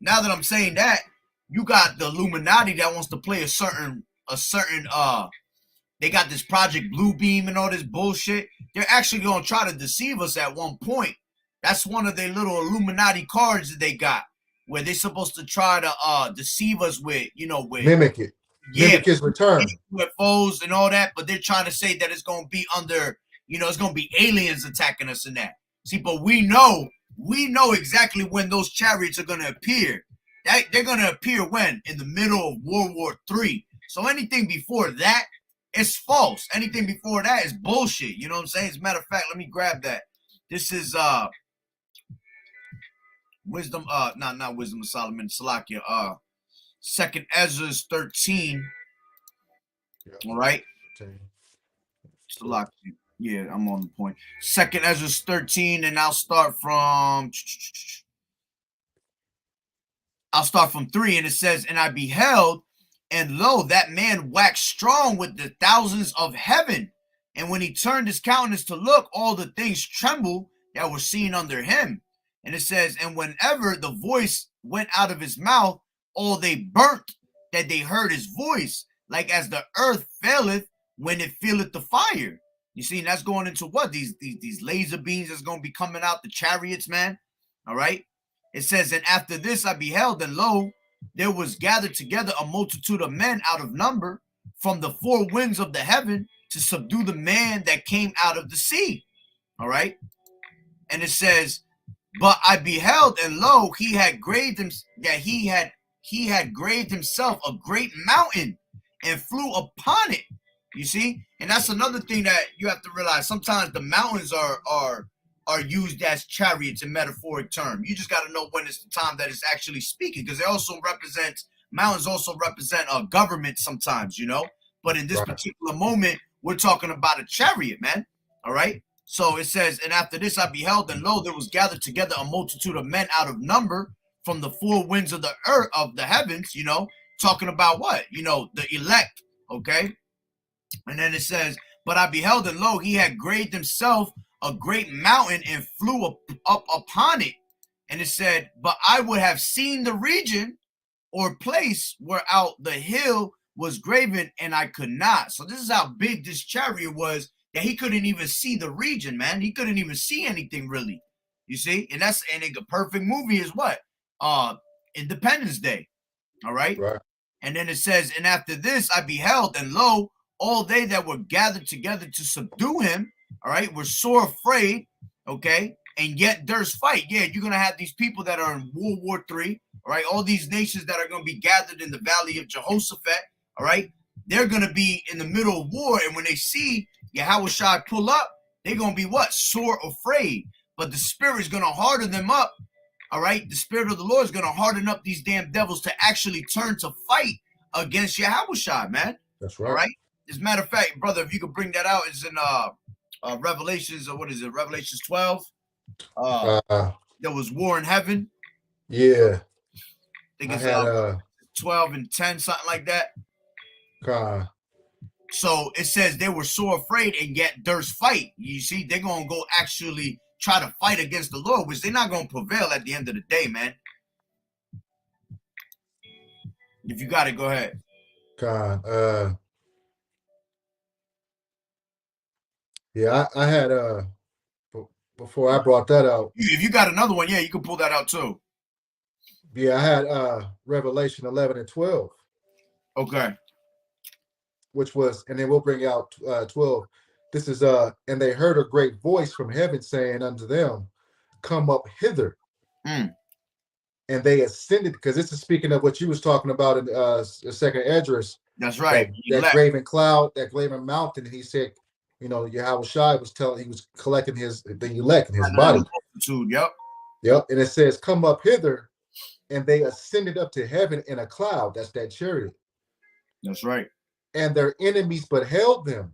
now that I'm saying that, you got the Illuminati that wants to play a certain they got this Project Bluebeam and all this bullshit. They're actually going to try to deceive us at one point. That's one of their little Illuminati cards that they got, where they're supposed to try to deceive us with, you know, with mimic it. Mimic his return. UFOs and all that, but they're trying to say that it's going to be under, you know, it's going to be aliens attacking us in that. See, but we know exactly when those chariots are going to appear. They're going to appear when? In the middle of World War III. So anything before that, it's false. Anything before that is bullshit. You know what I'm saying? As a matter of fact, let me grab that. This is Wisdom, not Wisdom of Solomon, Salakia, 2nd Ezra 13. All right. Salakia. Yeah, I'm on the point. 2nd Ezra 13, and I'll start from 3, and it says, and I beheld, and lo, that man waxed strong with the thousands of heaven. And when he turned his countenance to look, all the things trembled that were seen under him. And it says, and whenever the voice went out of his mouth, all they burnt that they heard his voice, like as the earth faileth when it feeleth the fire. You see, and that's going into what? These laser beams that's going to be coming out, the chariots, man. All right. It says, and after this I beheld, and lo, there was gathered together a multitude of men out of number from the four winds of the heaven to subdue the man that came out of the sea. All right. And it says, but I beheld, and lo, he had graved him, that he had graved himself a great mountain and flew upon it. You see? And that's another thing that you have to realize. Sometimes the mountains are used as chariots in metaphoric term. You just got to know when it's the time that it's actually speaking, because mountains also represent a government sometimes, you know. But in this particular moment, we're talking about a chariot, man. All right. So it says, and after this I beheld, and lo, there was gathered together a multitude of men out of number from the four winds of the earth, of the heavens, you know, talking about what? You know, the elect, okay? And then it says, but I beheld, and lo, he had graved himself a great mountain and flew up upon it. And it said, but I would have seen the region or place where out the hill was graven, and I could not. So this is how big this chariot was, that he couldn't even see the region, man. He couldn't even see anything really. You see? And that's a perfect movie is what? Independence Day. All right? Right. And then it says, and after this I beheld, and lo, all they that were gathered together to subdue him, all right, were sore afraid, okay? And yet there's fight. Yeah, you're going to have these people that are in World War III, all right? All these nations that are going to be gathered in the Valley of Jehoshaphat, all right? They're going to be in the middle of war, and when they see Yahushua pull up, they're going to be what? Sore afraid. But the Spirit is going to harden them up, all right? The Spirit of the Lord is going to harden up these damn devils to actually turn to fight against Yahushua, man. That's right. All right? As a matter of fact, brother, if you could bring that out, it's in Revelations, or what is it? Revelations 12. There was war in heaven. Yeah. I think it's 12 and 10, something like that. So it says they were so afraid, and yet there's fight. You see, they're going to go actually try to fight against the Lord, which they're not going to prevail at the end of the day, man. If you got it, go ahead. Yeah, I had before I brought that out. If you got another one, yeah, you can pull that out too. Yeah, I had Revelation 11 and 12. Okay. Which was, and then we'll bring out 12. This is and they heard a great voice from heaven saying unto them, come up hither. And they ascended, because this is speaking of what you was talking about in the second Esdras. That's right. That graven cloud, that graven mountain. And he said, you know, Yahushua was telling, he was collecting the elect in his body. Yep. And it says, come up hither, and they ascended up to heaven in a cloud. That's that chariot. That's right. And their enemies beheld them,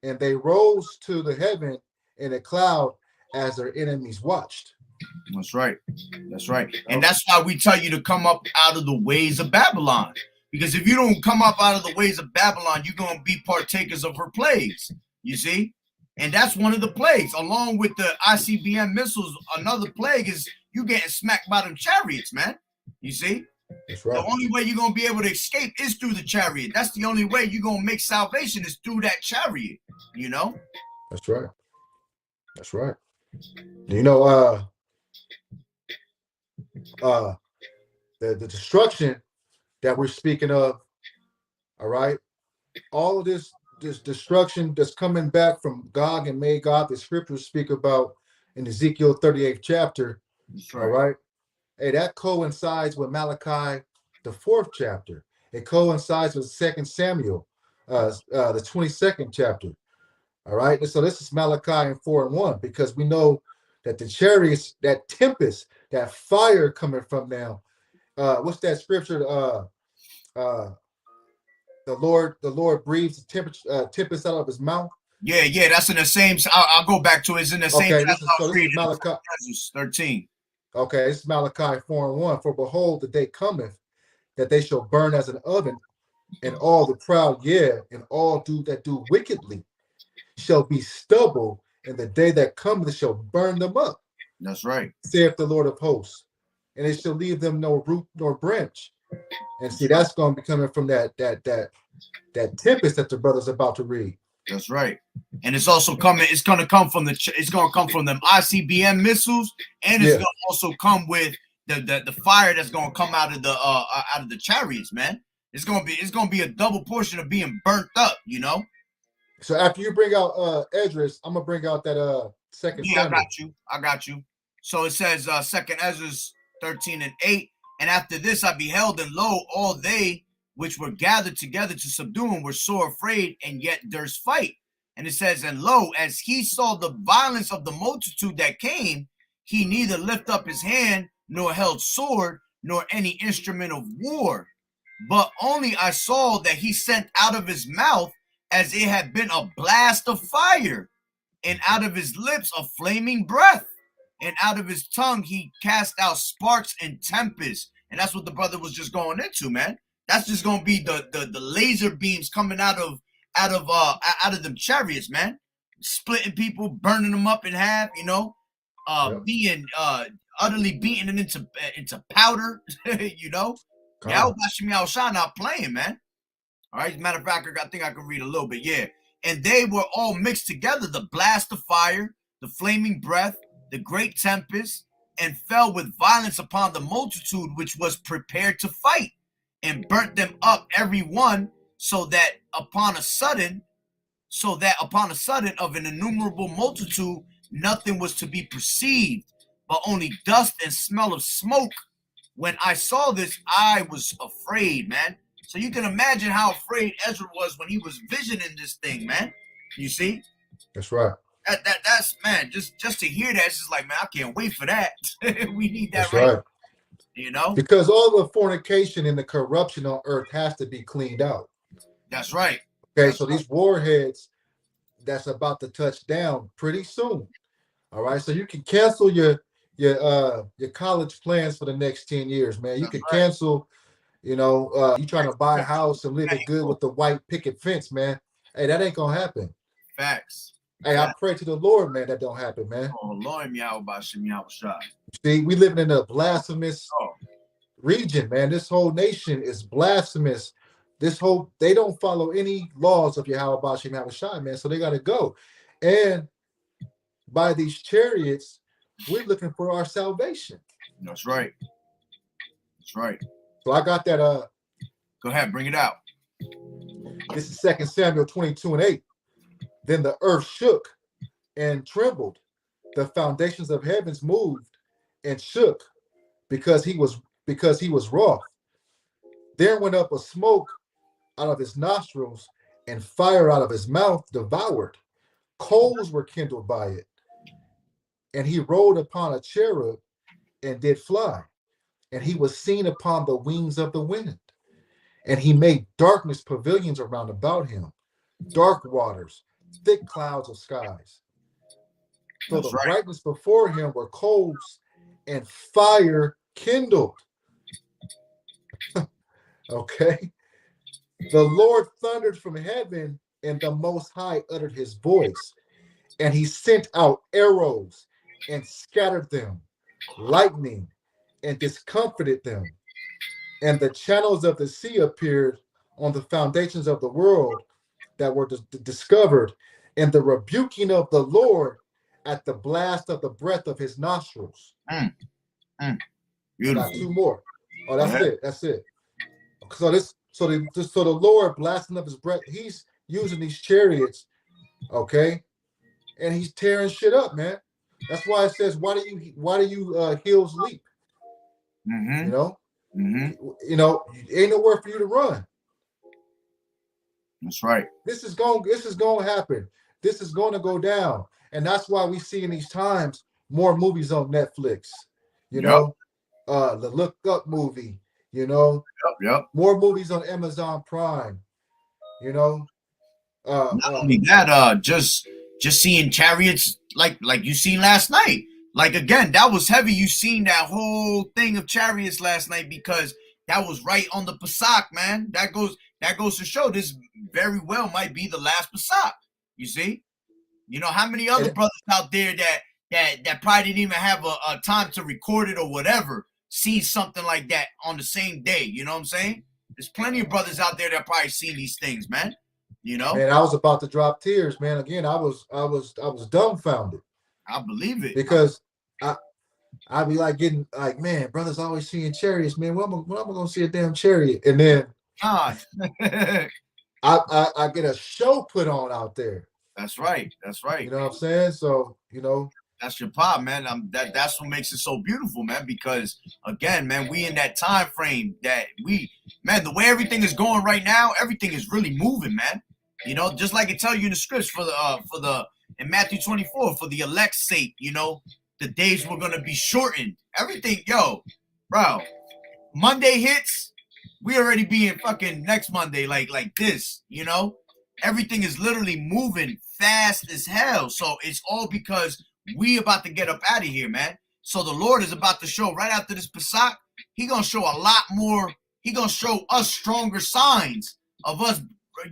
and they rose to the heaven in a cloud as their enemies watched. That's right. That's right. And that's why we tell you to come up out of the ways of Babylon. Because if you don't come up out of the ways of Babylon, you're going to be partakers of her plagues. You see? And that's one of the plagues. Along with the ICBM missiles, another plague is you getting smacked by them chariots, man. You see? That's right. The only way you're going to be able to escape is through the chariot. That's the only way you're going to make salvation is through that chariot, you know? That's right. That's right. You know, the destruction that we're speaking of, all right? All of this destruction that's coming back from Gog and Magog, the scriptures speak about in Ezekiel 38th chapter, all right? Hey, that coincides with Malachi, the 4th chapter. It coincides with 2 Samuel, the 22nd chapter. All right. And so this is Malachi 4 and 1, because we know that the chariots, that tempest, that fire coming from them. What's that scripture? The Lord breathes the tempest out of his mouth. Yeah, that's in the same. I'll go back to it. It's in the same. Okay, this is Malachi 13. Okay, it's Malachi 4 and 1. For behold, the day cometh that they shall burn as an oven, and all the proud, and all that do wickedly shall be stubble, and the day that cometh shall burn them up. That's right. Saith the Lord of hosts, and it shall leave them no root nor branch. And see, that's going to be coming from that tempest that the brother's about to read. That's right. And it's also coming. It's going to come from them ICBM missiles, and it's going to also come with the fire that's gonna come out of the chariots, man. It's gonna be a double portion of being burnt up, you know. So after you bring out Esdras, I'm gonna bring out that second Yeah, Samuel. I got you. So it says second Ezra 13:8, and after this I beheld, and lo, all they which were gathered together to subdue him were sore afraid, and yet durst fight. And it says, and lo, as he saw the violence of the multitude that came, he neither lift up his hand, nor held sword, nor any instrument of war. But only I saw that he sent out of his mouth as it had been a blast of fire, and out of his lips a flaming breath, and out of his tongue he cast out sparks and tempests. And that's what the brother was just going into, man. That's just gonna be the laser beams coming out of them chariots, man. Splitting people, burning them up in half, you know, being utterly beaten into powder, you know. Yeah, Shah not playing, man. All right. As a matter of fact, I think I can read a little bit. Yeah. And they were all mixed together, the blast of fire, the flaming breath, the great tempest, and fell with violence upon the multitude which was prepared to fight, and burnt them up every one, so that upon a sudden of an innumerable multitude nothing was to be perceived, but only dust and smell of smoke. When I saw this, I was afraid, man. So you can imagine how afraid Ezra was when he was visioning this thing, man. You see? That's right. That's man, just to hear that, it's just like, man, I can't wait for that. We need that. That's right. You know? Because all the fornication and the corruption on earth has to be cleaned out. That's right. Okay, That's so right. these warheads that's about to touch down pretty soon. All right. So you can cancel your college plans for the next 10 years, man. You can cancel, you know, you trying to buy a house and live it good with the white picket fence, man. Hey, that ain't gonna happen. Facts. Hey, I pray to the Lord, man, that don't happen, man. Oh, Lord, See, we living in a blasphemous region, man. This whole nation is blasphemous. They don't follow any laws of Yahweh Bashim Yahushai, man. So they gotta go. And by these chariots, we're looking for our salvation. That's right. That's right. So I got that. Go ahead, bring it out. This is 2 Samuel 22:8. Then the earth shook and trembled. The foundations of heavens moved and shook because he was wroth. There went up a smoke out of his nostrils, and fire out of his mouth devoured. Coals were kindled by it. And he rode upon a cherub and did fly. And he was seen upon the wings of the wind. And he made darkness pavilions around about him, dark waters, thick clouds of skies. So the brightness before him were coals, and fire kindled. Okay. The Lord thundered from heaven, and the Most High uttered his voice. And he sent out arrows and scattered them, lightning, and discomfited them. And the channels of the sea appeared on the foundations of the world that were discovered, and the rebuking of the Lord at the blast of the breath of his nostrils. Beautiful. Got two more. Oh, that's it. That's it. So the Lord blasting up his breath. He's using these chariots, okay, and he's tearing shit up, man. That's why it says, "Why do you hills leap?" Mm-hmm. You know, mm-hmm. you know, ain't nowhere for you to run. That's right. This is going to happen. This is going to go down, and that's why we see in these times more movies on Netflix. You know, the Look Up movie. You know, more movies on Amazon Prime. You know, not only that, just seeing chariots like you seen last night. Like again, that was heavy. You seen that whole thing of chariots last night because that was right on the Pasach, man. That goes to show this very well might be the last Pasach. You see, you know how many other brothers out there that probably didn't even have a time to record it or whatever. See something like that on the same day, you know what I'm saying? There's plenty of brothers out there that probably seen these things, man. You know, man, I was about to drop tears, man. Again, I was dumbfounded. I believe it because I'd be like getting like, man, brothers always seeing chariots, man. When am I gonna see a damn chariot? And then God. I get a show put on out there. That's right. That's right. You know what I'm saying? So, That's your pop, man. That's what makes it so beautiful, man. Because again, man, we in that time frame that man, the way everything is going right now, everything is really moving, man. You know, just like it tell you in the scripts for the in Matthew 24 for the elect's sake, you know, the days were gonna be shortened. Everything, yo, bro. Monday hits, we already be in fucking next Monday, like this, you know. Everything is literally moving fast as hell. So it's all because we about to get up out of here, man. So the Lord is about to show right after this Pasach, he gonna show a lot more. He gonna show us stronger signs of us,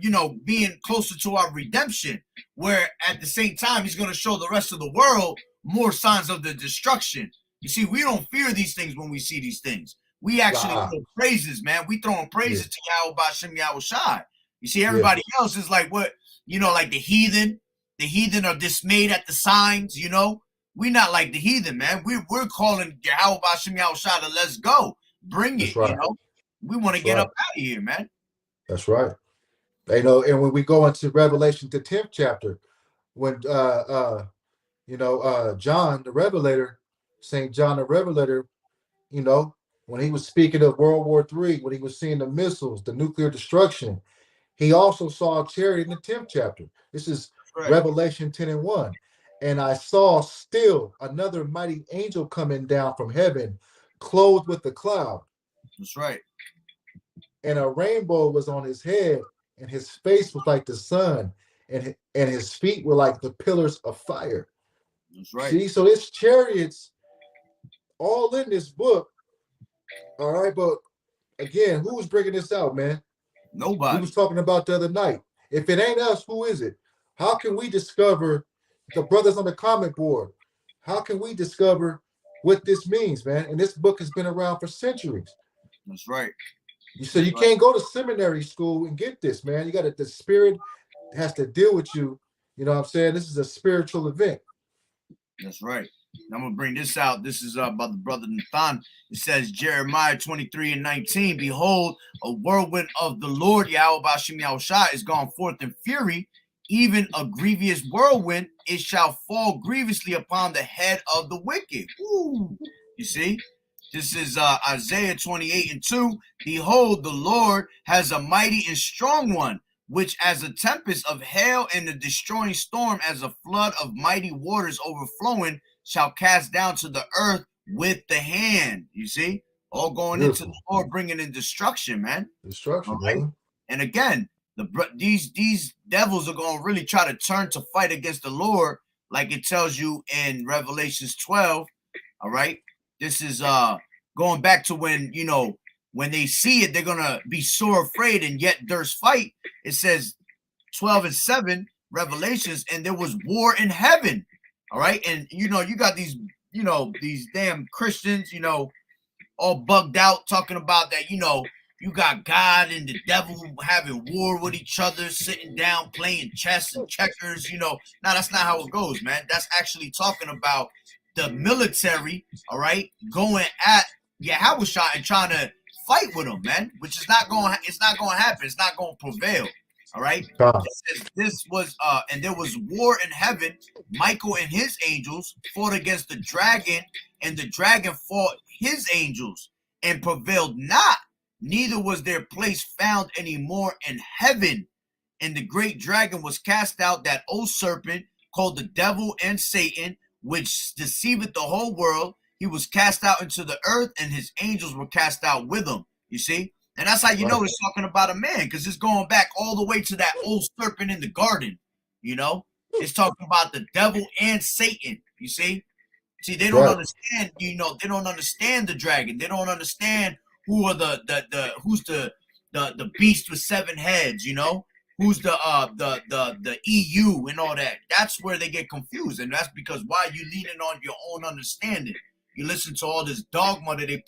you know, being closer to our redemption. Where at the same time, he's gonna show the rest of the world more signs of the destruction. You see, we don't fear these things when we see these things. We actually throw praises, man. We throwing praises to Yahweh B'Shem Yahweh Shai. You see, everybody else is like what, you know, like the heathen. The heathen are dismayed at the signs, you know. We're not like the heathen, man. We're calling Yahweh B'Shem Yahweh Shai to let's go. Bring it, you know. We want to get up out of here, man. That's right. You know, and when we go into Revelation, the 10th chapter, when John the Revelator, St. John the Revelator, you know, when he was speaking of World War III, when he was seeing the missiles, the nuclear destruction, he also saw a chariot in the 10th chapter. This is Revelation 10:1. And I saw still another mighty angel coming down from heaven, clothed with a cloud. That's right. And a rainbow was on his head, and his face was like the sun, and his feet were like the pillars of fire. That's right. See, so this chariots all in this book. All right, but again, who was bringing this out, man? Nobody. We was talking about the other night. If it ain't us, who is it? How can we discover the brothers on the comment board? How can we discover what this means, man? And this book has been around for centuries. That's right. So you can't go to seminary school and get this, man. You got to, the spirit has to deal with you. You know what I'm saying? This is a spiritual event. That's right. I'm going to bring this out. This is about the brother Nathan. It says, Jeremiah 23:19, behold, a whirlwind of the Lord, Yahweh B'Shem Yahweh Shai, is gone forth in fury, even a grievous whirlwind, it shall fall grievously upon the head of the wicked. Ooh. You see? This is Isaiah 28:2. Behold, the Lord has a mighty and strong one, which as a tempest of hail and a destroying storm, as a flood of mighty waters overflowing, shall cast down to the earth with the hand. You see? All going into the Lord, bringing in destruction, man. Destruction, right? Man. And again, these devils are going to really try to turn to fight against the Lord, like it tells you in Revelations 12. All right? This is going back to when, you know, when they see it, they're going to be sore afraid, and yet there's fight. It says 12:7, Revelations, and there was war in heaven. All right. And, you know, you got these, you know, these damn Christians, you know, all bugged out talking about that, you know, you got God and the devil having war with each other, sitting down, playing chess and checkers, you know. Now, that's not how it goes, man. That's actually talking about the military, all right, going at Yahweh Shai and trying to fight with him, man, which is not going to happen. It's not going to prevail. All right. This was and there was war in heaven. Michael and his angels fought against the dragon, and the dragon fought his angels and prevailed not. Neither was their place found any more in heaven. And the great dragon was cast out, that old serpent called the devil and Satan, which deceiveth the whole world. He was cast out into the earth, and his angels were cast out with him. You see? And that's how you know it's talking about a man, because it's going back all the way to that old serpent in the garden. You know, it's talking about the devil and Satan. You see, they don't understand. You know, they don't understand the dragon. They don't understand who are who's the beast with 7 heads. You know, who's the EU and all that. That's where they get confused, and that's because why you leaning on your own understanding. You listen to all this dogma that they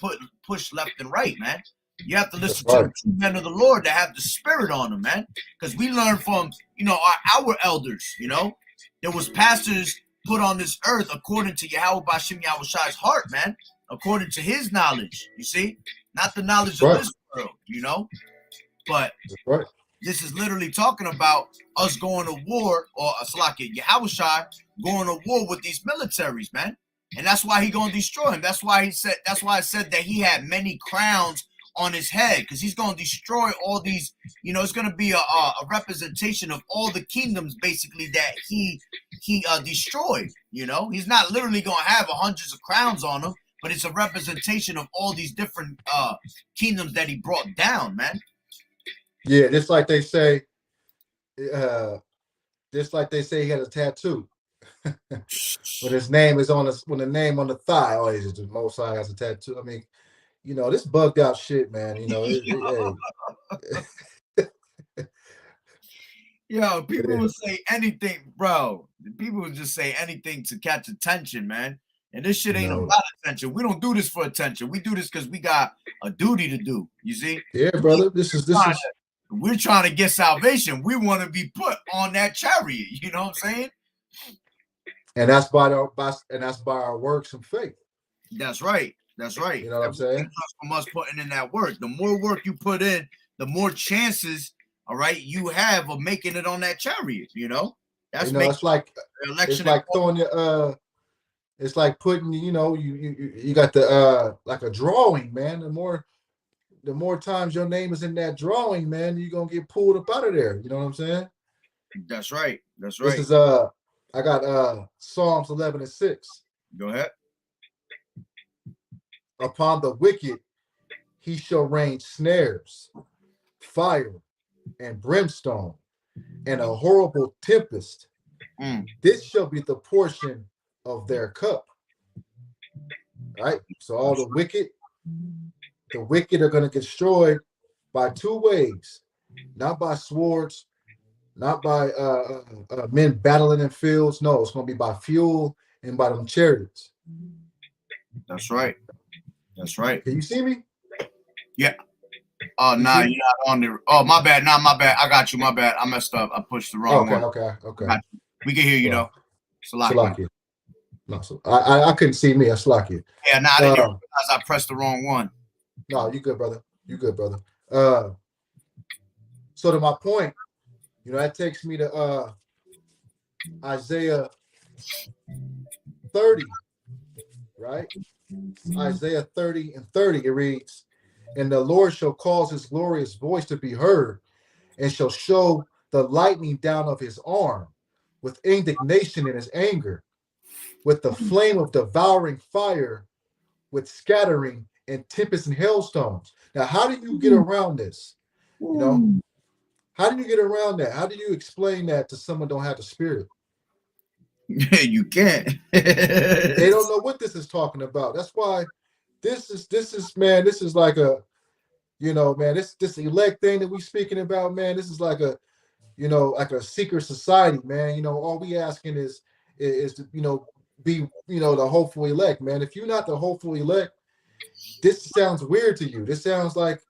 push left and right, man. You have to listen to the true men of the Lord that have the spirit on them, man. Because we learn from, you know, our elders, you know. There was pastors put on this earth according to Yahweh Bashim Yahushai's heart, man. According to his knowledge, you see? Not the knowledge of this world, you know? But this is literally talking about us going to war, or Yahushai going to war with these militaries, man. And that's why he gonna destroy him. That's why I said that he had many crowns on his head, because he's gonna destroy all these, you know, it's gonna be a representation of all the kingdoms basically that he destroyed. You know, he's not literally gonna have hundreds of crowns on him, but it's a representation of all these different kingdoms that he brought down, man. Yeah, just like they say, he had a tattoo. When his name is on when the name on the thigh, oh, he's the Most High has a tattoo. I mean, you know, this bugged out shit, man. You know, Yo, people will say anything, bro. People will just say anything to catch attention, man. And this shit ain't about attention. We don't do this for attention. We do this because we got a duty to do. You see? Yeah, brother. We're trying to get salvation. We want to be put on that chariot. You know what I'm saying? And that's by our works and faith. That's right. That's right. You know what I'm saying? From us putting in that work. The more work you put in, the more chances, all right, you have of making it on that chariot. You know, it's like throwing your it's like putting, you know, you got the like a drawing, man. The more times your name is in that drawing, man, you're gonna get pulled up out of there. You know what I'm saying? That's right. That's right. This is I got Psalms 11:6. Go ahead. Upon the wicked he shall rain snares, fire, and brimstone, and a horrible tempest. This shall be the portion of their cup. Right? So all the wicked are going to get destroyed by two ways, not by swords, not by men battling in fields. No, it's going to be by fuel and by them chariots. That's right. That's right. Can you see me? Yeah. Oh, nah, you're not on there. Oh, my bad. Nah, my bad. I got you. My bad. I messed up. I pushed the wrong one. Okay. We can hear you, though. Salakia. No, so I couldn't see me. I Salakia. Yeah, nah, I didn't realize I pressed the wrong one. No, you good, brother. You good, brother. So to my point, you know, that takes me to Isaiah 30, right? Isaiah 30:30, it reads, and the Lord shall cause his glorious voice to be heard, and shall show the lightning down of his arm, with indignation in his anger, with the flame of devouring fire, with scattering and tempest and hailstones. Now, how do you get around this? You know, how do you get around that? How do you explain that to someone who don't have the spirit? You can't. They don't know what this is talking about. That's why this is man, this is like a, you know, man, this elect thing that we speaking about, man, this is like a, you know, like a secret society, man. You know, all we asking is to, you know, be, you know, the hopeful elect, man. If you're not the hopeful elect, this sounds weird to you. This sounds like,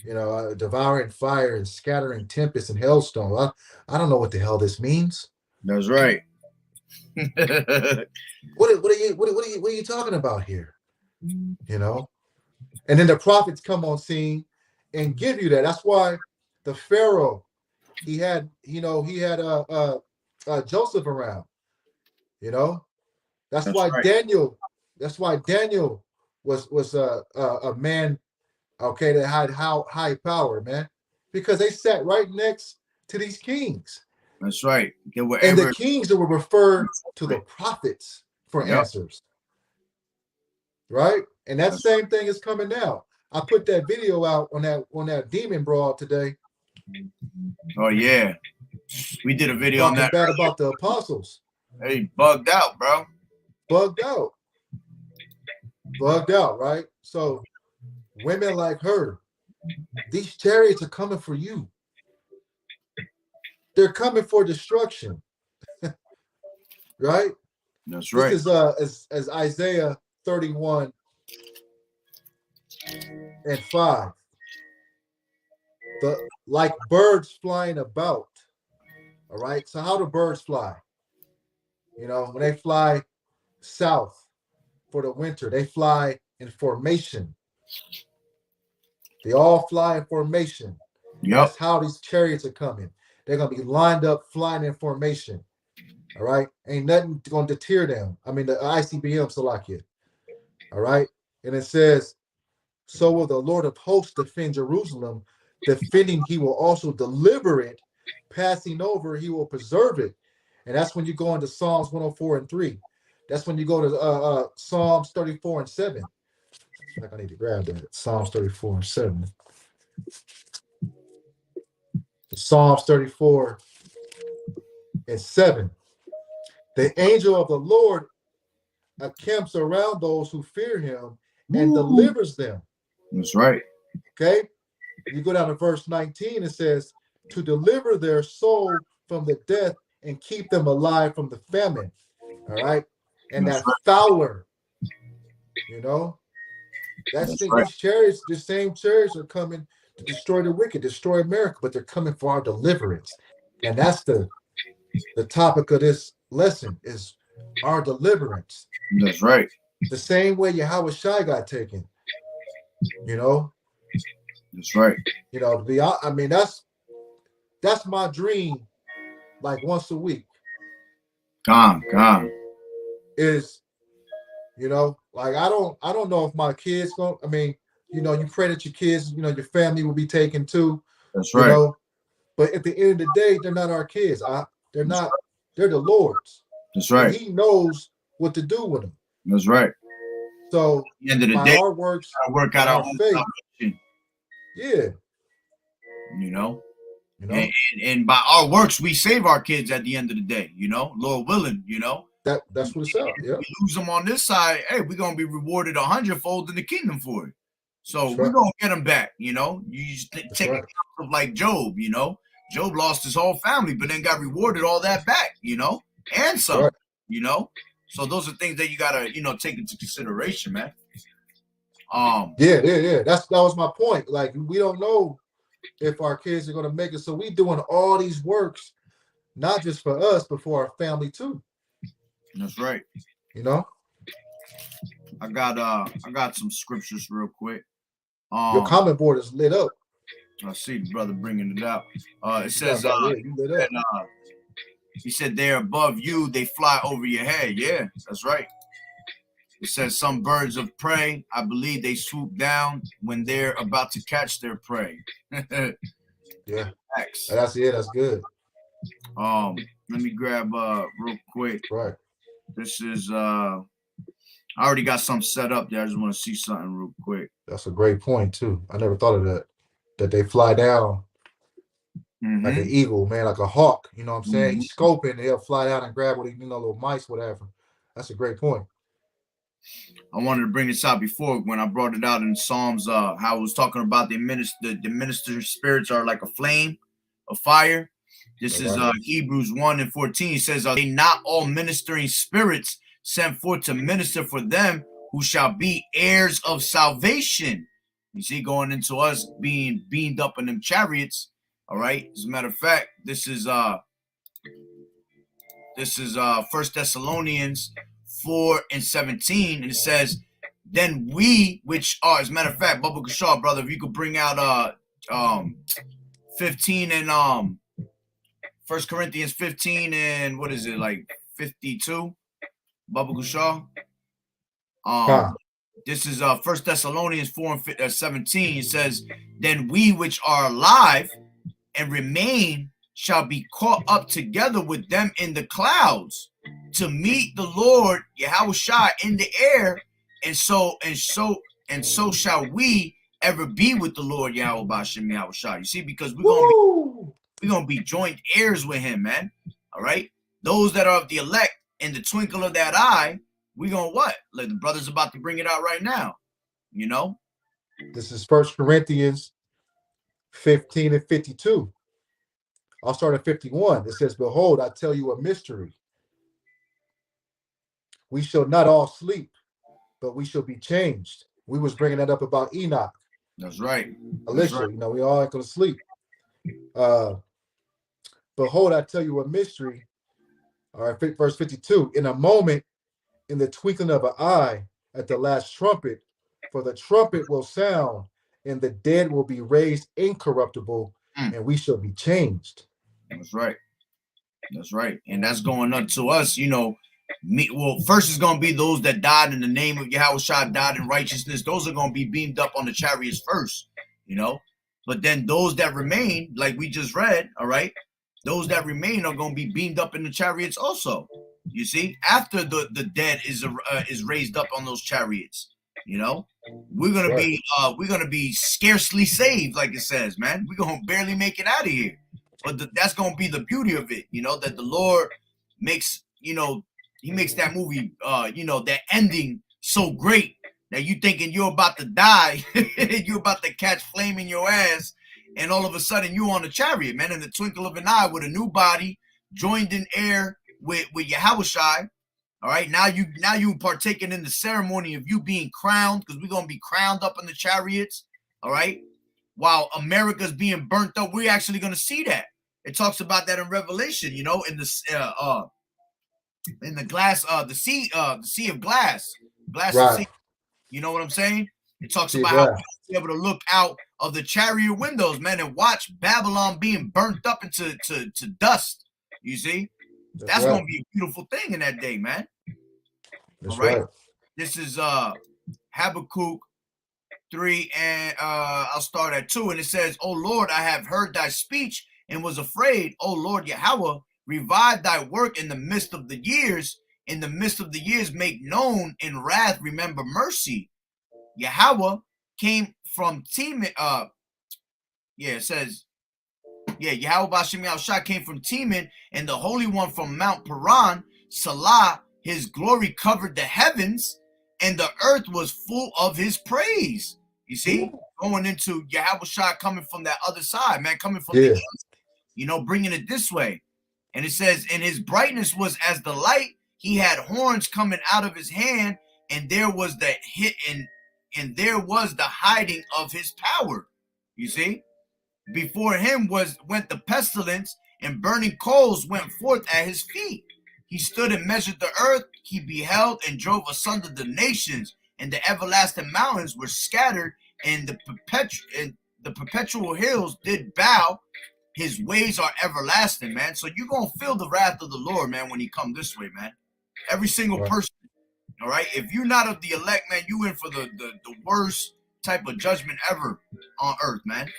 you know, devouring fire and scattering tempest and hailstone. I don't know what the hell this means. That's right. What are you talking about here? You know, and then the prophets come on scene and give you that. That's why the Pharaoh, he had Joseph around. You know, that's why right. Daniel was a man, okay, that had high power, man, because they sat right next to these kings. That's right. And the kings that were referred to the prophets for answers. Right? And that same thing is coming now. I put that video out on that demon brawl today. Oh yeah. We did a video talking on that bad about the apostles. Hey, bugged out, bro. Bugged out, right? So women like her, these chariots are coming for you. They're coming for destruction. Right? That's right. This is as Isaiah 31:5. Like birds flying about. All right. So how do birds fly? You know, when they fly south for the winter, they fly in formation. They all fly in formation. Yep. That's how these chariots are coming. They're gonna be lined up, flying in formation. All right, ain't nothing gonna deter them. I mean, the ICBM, Salakia. All right, and it says, "So will the Lord of hosts defend Jerusalem. Defending, he will also deliver it. Passing over, he will preserve it." And that's when you go into Psalms 104 and 3. That's when you go to Psalms 34 and 7. I think I need to grab that. Psalms 34 and 7. Psalms 34 and 7. The angel of the Lord encamps around those who fear him and delivers them. That's right. Okay? You go down to verse 19, it says, to deliver their soul from the death and keep them alive from the famine. All right? And That's that fowler, you know, these chariots, the same chariots are coming to destroy the wicked, destroy America, but they're coming for our deliverance. And that's the topic of this lesson is our deliverance. That's right. The same way Yahweh Shai got taken, you know. That's right. You know, I mean, that's my dream, like once a week. God. Is, you know, like I don't know if my kids going, I mean, you know, you pray that your kids, you know, your family will be taken too. That's right. You know, but at the end of the day, they're not our kids. They're not, they're the Lord's. That's right. And he knows what to do with them. That's right. So at the end of the by day, our works, work out our faith. salvation. Yeah. You know? And by our works, we save our kids at the end of the day, you know, Lord willing, you know. That's what it's about. Yeah. We lose them on this side, hey, we're gonna be rewarded 100-fold in the kingdom for it. So That's we're right. gonna get them back, you know. You just take right. of like Job, you know. Job lost his whole family, but then got rewarded all that back, you know, and some, right. You know. So those are things that you gotta, you know, take into consideration, man. Yeah. That was my point. Like, we don't know if our kids are gonna make it. So we doing all these works, not just for us, but for our family too. That's right. You know? I got some scriptures real quick. Your comment board is lit up. I see the brother bringing it out. It says, you lit up. he said, they're above you, they fly over your head. Yeah, that's right. It says, some birds of prey, I believe they swoop down when they're about to catch their prey. Yeah. Facts. That's good. Let me grab real quick. Right. This is I already got something set up there. I just want to see something real quick. That's a great point too. I never thought of that. That they fly down like an eagle, man, like a hawk. You know what I'm saying? He's scoping, he'll fly down and grab what he, you know, little mice, whatever. That's a great point. I wanted to bring this out before when I brought it out in Psalms, how I was talking about the minister spirits are like a flame, a fire. This is Hebrews 1:14. It says, are they not all ministering spirits sent forth to minister for them who shall be heirs of salvation? You see, going into us being beamed up in them chariots. All right. As a matter of fact, this is 1 Thessalonians 4:17, and it says, then we which are, as a matter of fact, Bubba Kashaw, brother, if you could bring out 15 and 1 Corinthians 15 and what is it, like 52, Bubba Kashaw. This is 1 Thessalonians 4:17. It says, then we which are alive and remain shall be caught up together with them in the clouds to meet the Lord Yahweh Shai in the air, and so shall we ever be with the Lord Yahweh Bashem Yahweh Shai. You see, because we're gonna be joint heirs with him, man. All right, those that are of the elect in the twinkle of that eye, we gonna what? Like the brother's about to bring it out right now. You know, this is 1 Corinthians 15 and 52. I'll start at 51. It says, behold, I tell you a mystery. We shall not all sleep, but we shall be changed. We was bringing that up about Enoch. That's right. Alicia, right. You know, we all ain't going to sleep. Behold, I tell you a mystery. All right, verse 52. In a moment, in the twinkling of an eye, at the last trumpet, for the trumpet will sound, and the dead will be raised incorruptible, and we shall be changed. That's right. That's right. And that's going up to us, you know. Well, first is going to be those that died in the name of Yahweh Shah, died in righteousness. Those are going to be beamed up on the chariots first, you know. But then those that remain, like we just read, all right, those that remain are going to be beamed up in the chariots also. You see, after the dead is raised up on those chariots, you know, we're gonna be scarcely saved, like it says, man. We're gonna barely make it out of here. But that's gonna be the beauty of it, you know, that the Lord makes, you know, he makes that movie, you know, that ending so great that you thinking you're about to die, you're about to catch flame in your ass, and all of a sudden you on a chariot, man, in the twinkle of an eye with a new body, joined in air with Yahweh Shai. All right, now you partaking in the ceremony of you being crowned, because we're gonna be crowned up in the chariots. All right, while America's being burnt up, we're actually gonna see that. It talks about that in Revelation, you know, in the glass, the sea of glass, Right. of sea. You know what I'm saying? It talks about how we'll be able to look out of the chariot windows, man, and watch Babylon being burnt up into to dust. You see? That's right. gonna be a beautiful thing in that day, man. That's all right. right. This is Habakkuk 3, and I'll start at 2, and it says, "O Lord, I have heard thy speech and was afraid. O Lord Yahweh, revive thy work in the midst of the years. In the midst of the years, make known in wrath, remember mercy." Yahweh came from Teman. It says, Yahweh Bashem Yahushua came from Teman, and the Holy One from Mount Paran. Salah, his glory covered the heavens, and the earth was full of his praise. You see, going into Yahweh Shai coming from that other side, man, coming from the east, you know, bringing it this way. And it says, and his brightness was as the light. He had horns coming out of his hand, and there was the hit, and there was the hiding of his power. You see, before him went the pestilence, and burning coals went forth at his feet. He stood and measured the earth. He beheld and drove asunder the nations, and the everlasting mountains were scattered, and the perpetual hills did bow. His ways are everlasting, man. So you're gonna feel the wrath of the Lord, man, when he come this way, man. Every single person. All right. If you're not of the elect, man, you in for the worst type of judgment ever on earth, man.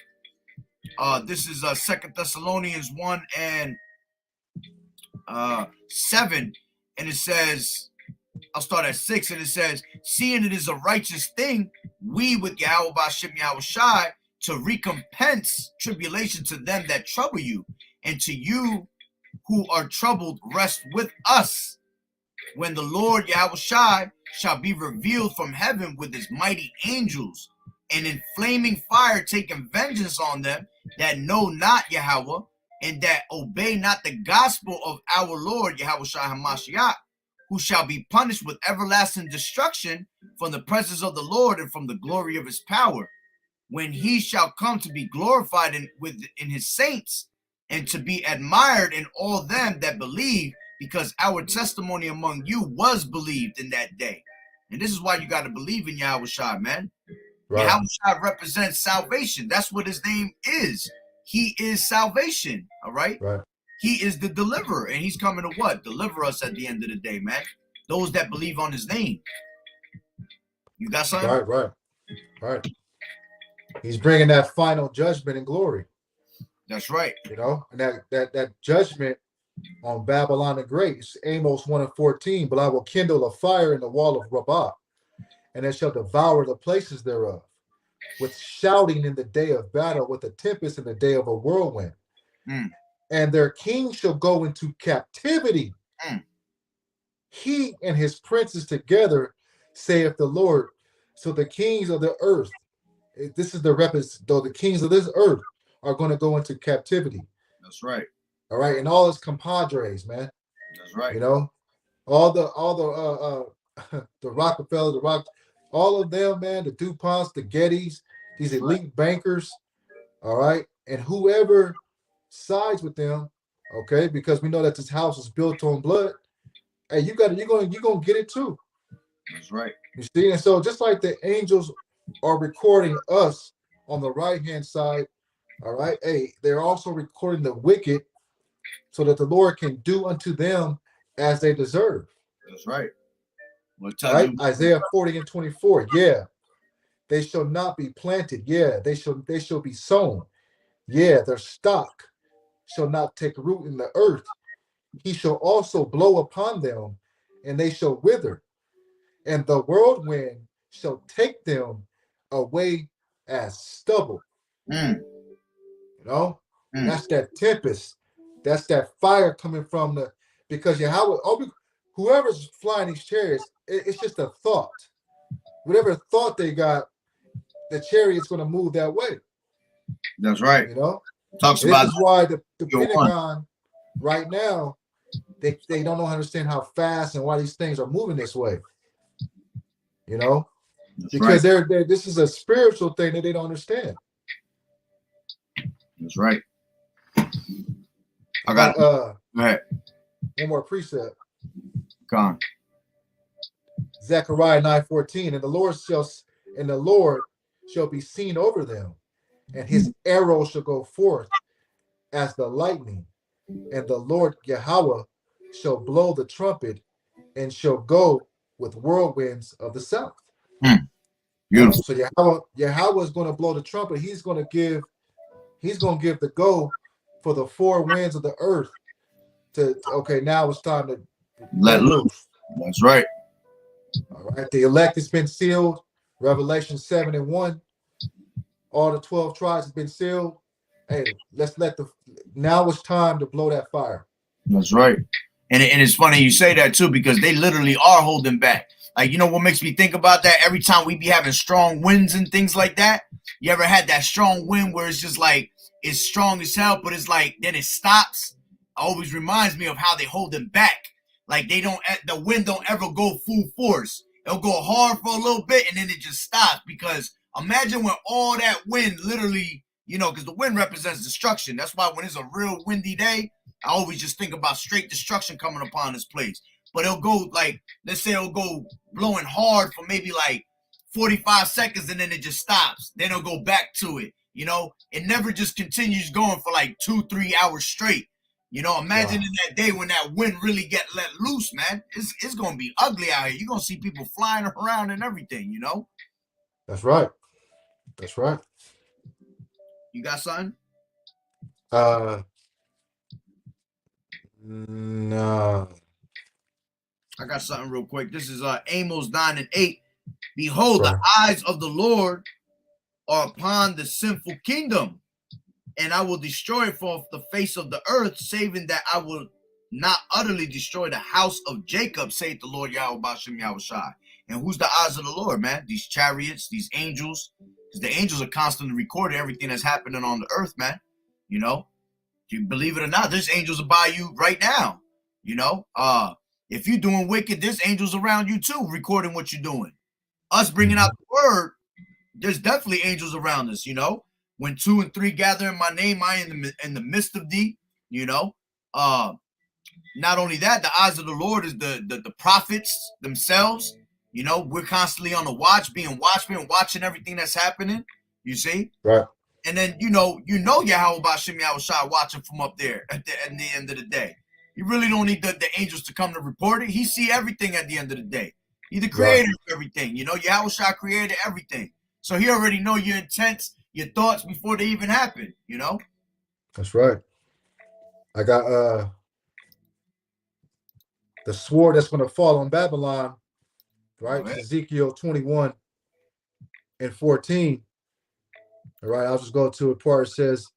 This is 2 Thessalonians 1 and 7, and it says, I'll start at 6, and it says, "Seeing it is a righteous thing, we with Yahweh Bashem Yahweh Shai, to recompense tribulation to them that trouble you, and to you who are troubled, rest with us, when the Lord Yahweh Shai shall be revealed from heaven with his mighty angels, and in flaming fire taking vengeance on them that know not Yahweh, and that obey not the gospel of our Lord Yahweh Shai HaMashiach, who shall be punished with everlasting destruction from the presence of the Lord and from the glory of his power, when he shall come to be glorified in his saints, and to be admired in all them that believe, because our testimony among you was believed in that day." And this is why you got to believe in Yahweh Shai, man. Right. Yahweh Shai represents salvation. That's what his name is. He is salvation. All right. Right. He is the deliverer, and he's coming to what? Deliver us at the end of the day, man. Those that believe on his name. You got something? Right. He's bringing that final judgment and glory. That's right. You know, and that judgment on Babylon the Great, Amos 1 and 14. "But I will kindle a fire in the wall of Rabbah, and it shall devour the places thereof, with shouting in the day of battle, with a tempest in the day of a whirlwind. And their king shall go into captivity, he and his princes together, saith the Lord." So the kings of the earth, this is the kings of this earth are going to go into captivity. That's right. All right, and all his compadres, man. That's right. You know, all the the Rockefeller, all of them, man, the DuPonts, the Gettys, these elite bankers, all right, and whoever sides with them Okay, because we know that this house is built on blood. Hey, you're gonna get it too. That's right. You see, and so just like the angels are recording us on the right-hand side, all right, hey, they're also recording the wicked so that the Lord can do unto them as they deserve. That's right. We'll tell Right? you. Isaiah 40 and 24. Yeah, they shall not be planted. Yeah, they shall be sown. Yeah, their stock shall not take root in the earth. He shall also blow upon them, and they shall wither, and the whirlwind shall take them away as stubble. Mm, You know, mm. that's that tempest. That's that fire coming from the because Yahweh, whoever's flying these chariots, it's just a thought. Whatever thought they got, the chariot's going to move that way. That's right. You know, Talks this about is why the your Pentagon right now they don't know how to understand how fast and why these things are moving this way. You know, That's because right. they're this is a spiritual thing that they don't understand. That's right. I got Go ahead. one more precept. Come on. Zechariah 9:14, and the Lord shall be seen over them, and his arrow shall go forth as the lightning, and the Lord Yahweh shall blow the trumpet and shall go with whirlwinds of the south. Beautiful. So Yahweh is going to blow the trumpet. He's going to give the go for the four winds of the earth okay, now it's time to Let loose. That's right. All right. The elect has been sealed. Revelation 7 and 1. All the 12 tribes have been sealed. Hey, now it's time to blow that fire. That's right. And it's funny you say that too, because they literally are holding back. Like, you know what makes me think about that? Every time we be having strong winds and things like that, you ever had that strong wind where it's just like, it's strong as hell, but it's like, then it stops? Always reminds me of how they hold them back. Like the wind don't ever go full force. It'll go hard for a little bit and then it just stops, because imagine when all that wind literally, you know, because the wind represents destruction. That's why when it's a real windy day, I always just think about straight destruction coming upon this place. But it'll go like, let's say it'll go blowing hard for maybe like 45 seconds and then it just stops. Then it'll go back to it. You know, it never just continues going for like 2-3 hours straight. You know, imagine in that day when that wind really get let loose, man. It's going to be ugly out here. You're going to see people flying around and everything, you know? That's right. That's right. You got something? No. I got something real quick. This is Amos 9 and 8. Behold, the eyes of the Lord are upon the sinful kingdom, and I will destroy it from the face of the earth, saving that I will not utterly destroy the house of Jacob, saith the Lord Yahweh Bashem Yahushai. And who's the eyes of the Lord, man? These chariots, these angels. Because the angels are constantly recording everything that's happening on the earth, man. You know? You believe it or not, there's angels by you right now. You know? If you're doing wicked, there's angels around you too, recording what you're doing. Us bringing out the word, there's definitely angels around us, you know? When 2 and 3 gather in my name, I am in the midst of thee, you know? Not only that, the eyes of the Lord is the prophets themselves. You know, we're constantly on the watch, being watchmen, watching everything that's happening. You see? Right. And then, you know Yahweh Bashem Yahushai watching from up there at the end of the day. You really don't need the angels to come to report it. He see everything at the end of the day. He's the creator of everything. You know, Yahushua created everything. So he already know your intents, your thoughts before they even happen, you know? That's right. I got the sword that's going to fall on Babylon, right? Right. Ezekiel 21 and 14. All right, I'll just go to a part. It says,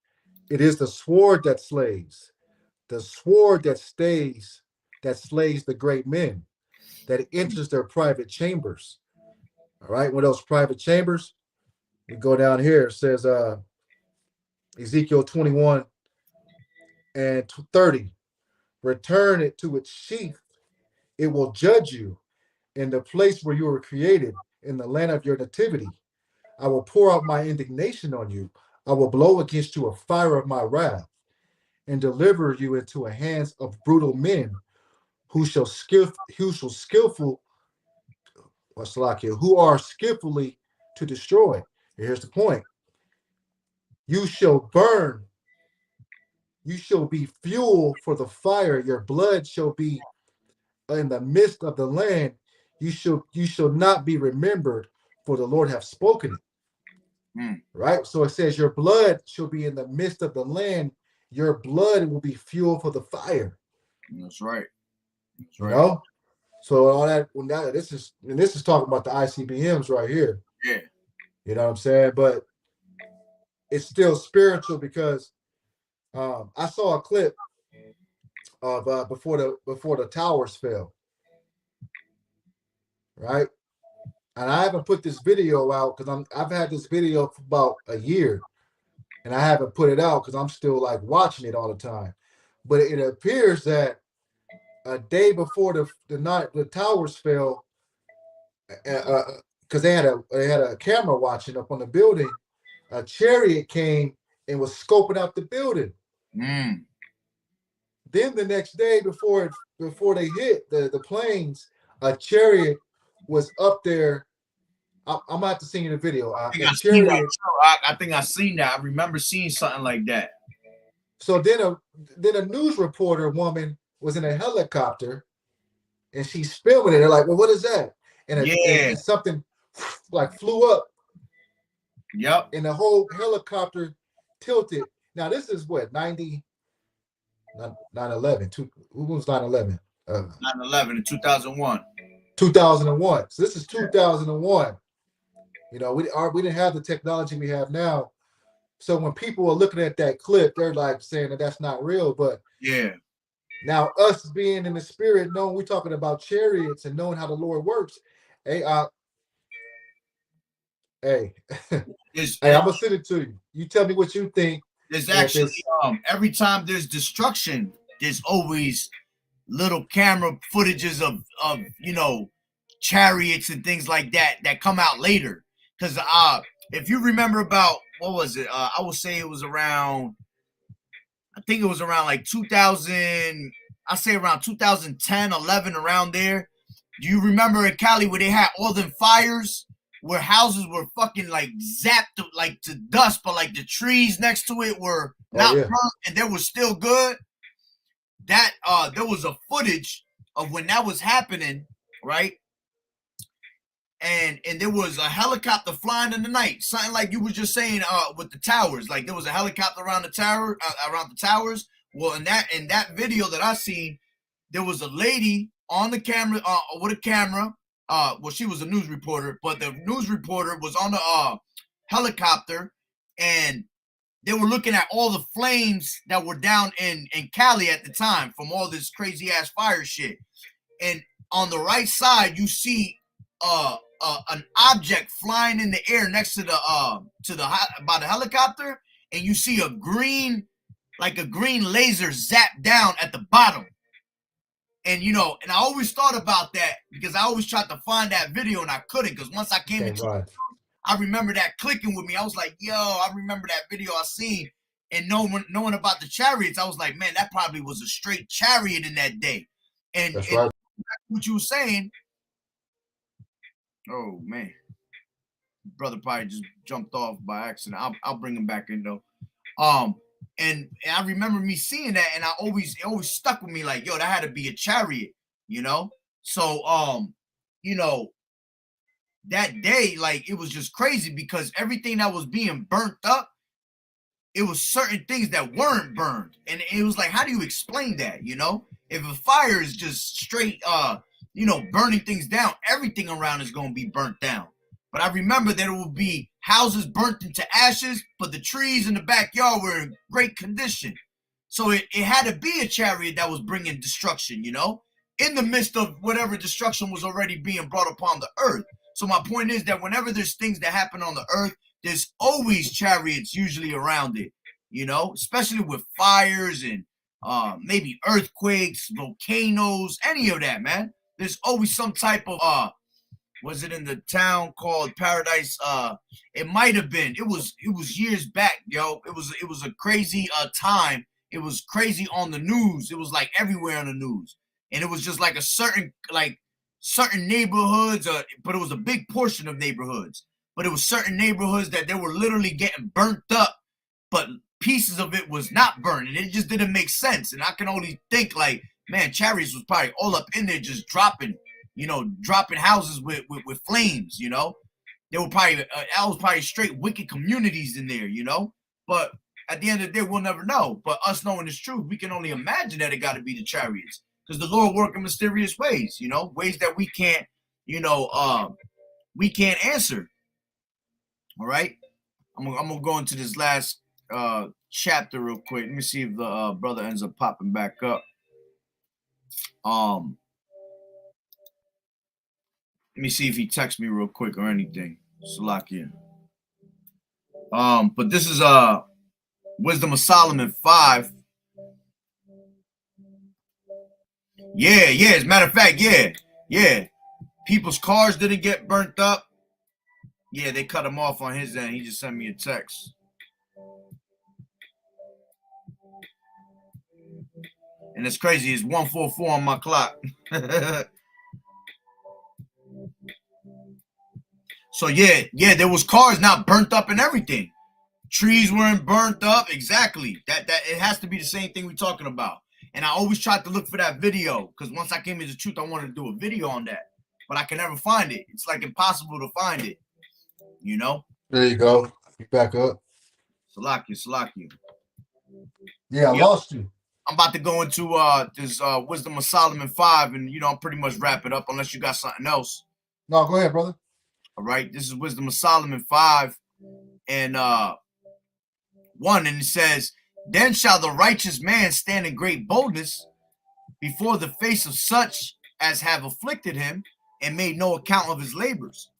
it is the sword that slays, the sword that slays the great men, that enters their private chambers. All right, one of those private chambers, we go down here. It says Ezekiel 21 and 30. Return it to its sheath. It will judge you in the place where you were created, in the land of your nativity. I will pour out my indignation on you. I will blow against you a fire of my wrath, and deliver you into the hands of brutal men who are skillfully to destroy. And here's the point. You shall burn. You shall be fuel for the fire. Your blood shall be in the midst of the land. You shall not be remembered, for the Lord hath spoken it. Right? So it says your blood shall be in the midst of the land. Your blood will be fuel for the fire. That's right. That's you right. know? So all that, this is talking about the ICBMs right here. Yeah. You know what I'm saying? But it's still spiritual because I saw a clip of before the towers fell. Right? And I haven't put this video out because I've had this video for about a year, and I haven't put it out because I'm still like watching it all the time. But it appears that a day before the towers fell, because they had a camera watching up on the building, a chariot came and was scoping out the building. Then the next day before they hit the planes, a chariot was up there. I'm gonna have to send you the video. I think I seen that. I remember seeing something like that. So then a news reporter woman was in a helicopter, and she's filming it. They're like, "Well, what is that?" And something like flew up. Yep. And the whole helicopter tilted. Now this is what 9/11. Who was 9/11? 9/11 in 2001. 2001. So this is 2001. You know, we didn't have the technology we have now. So when people are looking at that clip, they're like saying that that's not real. But yeah, now us being in the spirit, knowing we're talking about chariots and knowing how the Lord works. Hey, hey, I'm gonna send it to you. You tell me what you think. There's actually every time there's destruction, there's always little camera footages of chariots and things like that come out later. Because if you remember about what was it? I would say it was around. I think it was around like 2000. I say around 2010, 11, around there. Do you remember in Cali where they had all them fires where houses were fucking like zapped like to dust, but like the trees next to it were not burnt and they were still good? That there was a footage of when that was happening, right? And there was a helicopter flying in the night, something like you were just saying with the towers. Like there was a helicopter around the tower, around the towers. Well, in that video that I seen, there was a lady on the camera with a camera. Well, she was a news reporter, but the news reporter was on the helicopter, and they were looking at all the flames that were down in Cali at the time from all this crazy ass fire shit. And on the right side, you see an object flying in the air next to by the helicopter, and you see a green laser zap down at the bottom. And and I always thought about that because I always tried to find that video and I couldn't, because once I came into it, I remember that clicking with me. I was like, yo, I remember that video I seen, and knowing about the chariots, I was like, man, that probably was a straight chariot in that day. And, that's right. What you were saying. Oh man, brother probably just jumped off by accident. I'll bring him back in though. And I remember me seeing that, and it always stuck with me like, yo, that had to be a chariot, So that day, like, it was just crazy because everything that was being burnt up, it was certain things that weren't burned, and it was like, how do you explain that? If a fire is just straight burning things down, everything around is going to be burnt down. But I remember that it would be houses burnt into ashes, but the trees in the backyard were in great condition. So it had to be a chariot that was bringing destruction, in the midst of whatever destruction was already being brought upon the earth. So my point is that whenever there's things that happen on the earth, there's always chariots usually around it, especially with fires and maybe earthquakes, volcanoes, any of that, man. There's always some type of was it in the town called Paradise? It might have been. It was years back, yo. It was a crazy time it was crazy on the news. It was like everywhere on the news. And it was just like a certain neighborhoods, but it was a big portion of neighborhoods. But it was certain neighborhoods that they were literally getting burnt up, but pieces of it was not burned, and it just didn't make sense. And I can only think like, man, Chariots was probably all up in there just dropping houses with flames, you know. They were probably that was probably straight wicked communities in there, you know. But at the end of the day, we'll never know. But us knowing the truth, we can only imagine that it got to be the Chariots, because the Lord work in mysterious ways, you know, ways that we can't, we can't answer. All right, I'm gonna go into this last chapter real quick. Let me see if the brother ends up popping back up. Let me see if he texts me real quick or anything. Salakia. But this is Wisdom of Solomon 5. Yeah. As a matter of fact, yeah. People's cars didn't get burnt up. Yeah, they cut him off on his end. He just sent me a text. And it's crazy. It's 1:44 on my clock. So yeah, there was cars not burnt up and everything. Trees weren't burnt up. Exactly. That it has to be the same thing we're talking about. And I always tried to look for that video, because once I came into the truth, I wanted to do a video on that, but I can never find it. It's like impossible to find it. You know. There you go. You back up. Salakia. Yeah, I lost you. I'm about to go into this Wisdom of Solomon 5, and I'm pretty much wrap it up unless you got something else. No, go ahead, brother. All right, this is Wisdom of Solomon 5 and 1, and it says, "Then shall the righteous man stand in great boldness before the face of such as have afflicted him and made no account of his labors."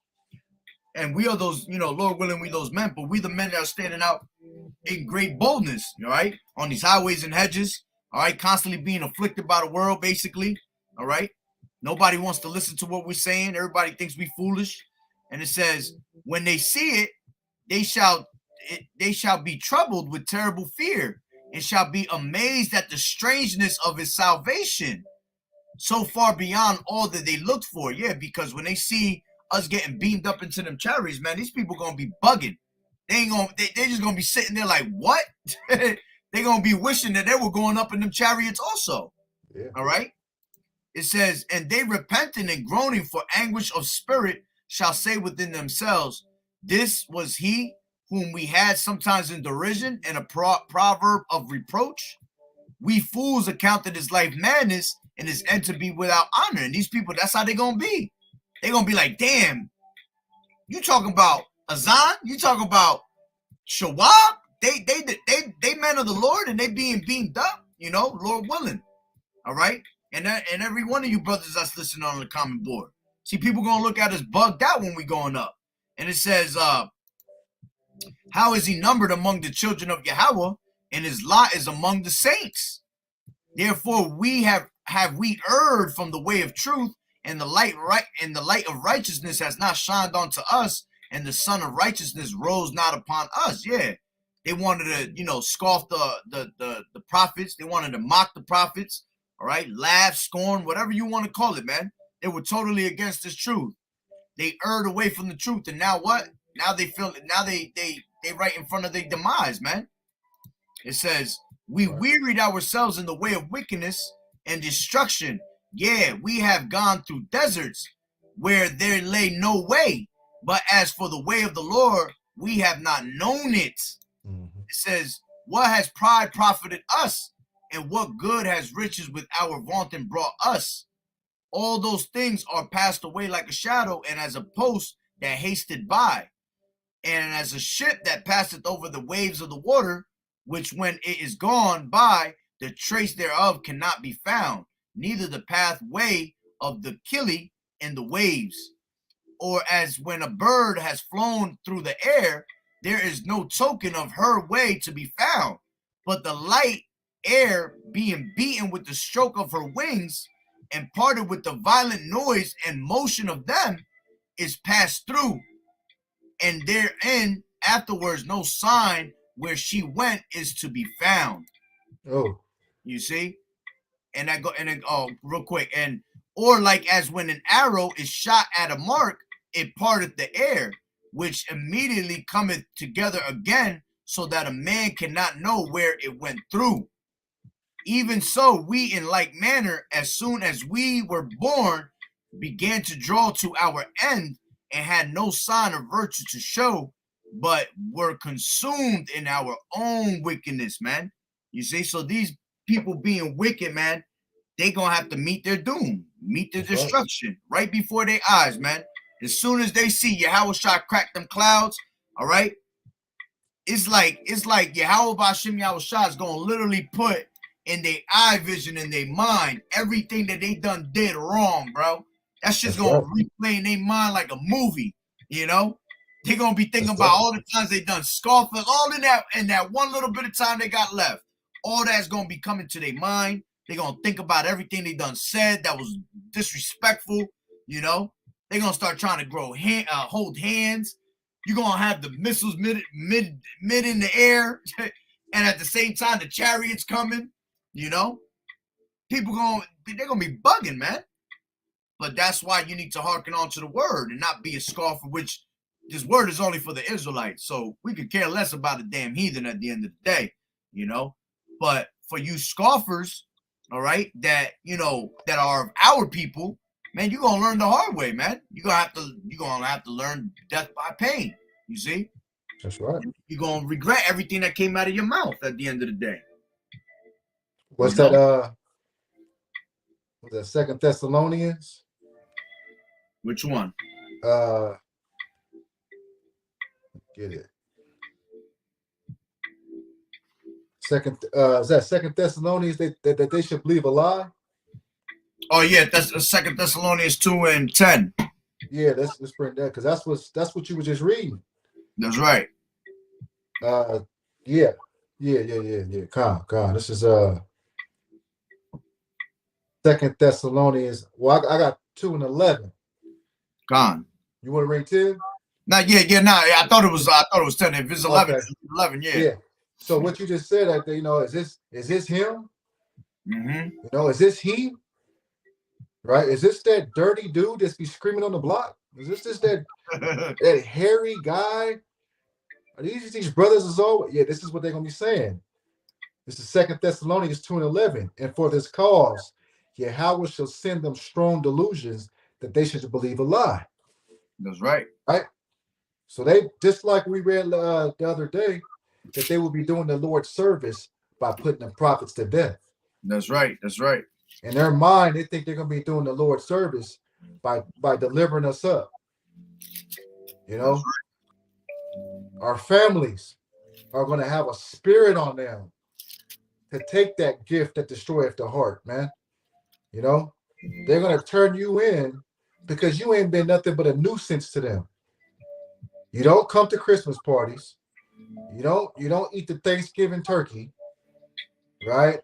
And we are those, Lord willing, we those men, but we the men that are standing out in great boldness, all right, on these highways and hedges, all right, constantly being afflicted by the world, basically, all right. Nobody wants to listen to what we're saying. Everybody thinks we foolish. And it says, when they see it, they shall be troubled with terrible fear, and shall be amazed at the strangeness of his salvation, so far beyond all that they looked for. Yeah, because when they see us getting beamed up into them chariots, man, these people gonna be bugging. They're just gonna be sitting there like, what? They're gonna be wishing that they were going up in them chariots also. Yeah. All right. It says, and they repenting and groaning for anguish of spirit shall say within themselves, this was he whom we had sometimes in derision and a proverb of reproach. We fools accounted his life madness and his end to be without honor. And these people, that's how they're gonna be. They're gonna be like, damn, you talking about Azan? You talking about Shawab? They men of the Lord, and they being beamed up, Lord willing. All right. And every one of you brothers that's listening on the comment board. See, people gonna look at us bugged out when we going up. And it says, how is he numbered among the children of Yahweh, and his lot is among the saints? Therefore we have we erred from the way of truth, and the light of righteousness has not shined unto us, and the sun of righteousness rose not upon us. Yeah, they wanted to, scoff the prophets. They wanted to mock the prophets. All right, laugh, scorn, whatever you want to call it, man. They were totally against this truth. They erred away from the truth, and now what? Now they feel it. Now they right in front of their demise, man. It says, we wearied ourselves in the way of wickedness and destruction. Yeah, we have gone through deserts where there lay no way. But as for the way of the Lord, we have not known it. Mm-hmm. It says, what has pride profited us? And what good has riches with our vaunting brought us? All those things are passed away like a shadow, and as a post that hasted by, and as a ship that passeth over the waves of the water, which when it is gone by, the trace thereof cannot be found, neither the pathway of the killie in the waves. Or as when a bird has flown through the air, there is no token of her way to be found, but the light air being beaten with the stroke of her wings, and parted with the violent noise and motion of them, is passed through, and therein afterwards no sign where she went is to be found. Oh, You see? And that go and then real quick. And or like as when an arrow is shot at a mark, it parteth the air, which immediately cometh together again, so that a man cannot know where it went through. Even so, we in like manner, as soon as we were born, began to draw to our end, and had no sign of virtue to show, but were consumed in our own wickedness, man. You see, so these people being wicked, man, they gonna have to meet their doom, meet their that's right. destruction right before their eyes, man. As soon as they see Yahweh Shah crack them clouds, all right, it's like Yahweh Bashim Yahweh Shah is gonna literally put in their eye vision, in their mind, everything that they did wrong, bro. That shit's That's gonna right. replay in their mind like a movie, you know? They're gonna be thinking That's about right. all the times they done scoffing, all in that one little bit of time they got left. All that's gonna be coming to their mind. They're gonna think about everything they done said that was disrespectful, you know. They're gonna start trying to hold hands. You're gonna have the missiles mid in the air, and at the same time the chariots coming, you know. They're gonna be bugging, man. But that's why you need to hearken on to the word and not be a scoffer, which this word is only for the Israelites. So we could care less about a damn heathen at the end of the day, you know. But for you scoffers, all right, that that are of our people, man, you're gonna learn the hard way, man. You're gonna have to learn death by pain. You see? That's right. You're gonna regret everything that came out of your mouth at the end of the day. What's You know? that? Was that Second Thessalonians? Which one? Get it. Is that Second Thessalonians that they should believe a lie? Oh yeah, that's Second Thessalonians 2:10. Yeah, let's bring that because that's what you were just reading. That's right. Yeah. Con. This is Second Thessalonians. Well, I got 2:11. Con. You want to read 10? I thought it was 10. If it's 11, Okay. it's 11, yeah. Yeah. So what you just said, is this him? Mm-hmm. Is this he? Right? Is this that dirty dude that's be screaming on the block? Is this that hairy guy? Are these brothers is all? Yeah, this is what they're gonna be saying. This is Second Thessalonians 2:11. And for this cause, Yahweh shall send them strong delusions that they should believe a lie. That's right. Right? So they, just like we read the other day, that they will be doing the Lord's service by putting the prophets to death. That's right. In their mind, they think they're going to be doing the Lord's service by delivering us up. Right. Our families are going to have a spirit on them to take that gift that destroyeth the heart, man. They're going to turn you in because you ain't been nothing but a nuisance to them. You don't come to Christmas parties. You don't eat the Thanksgiving turkey, right?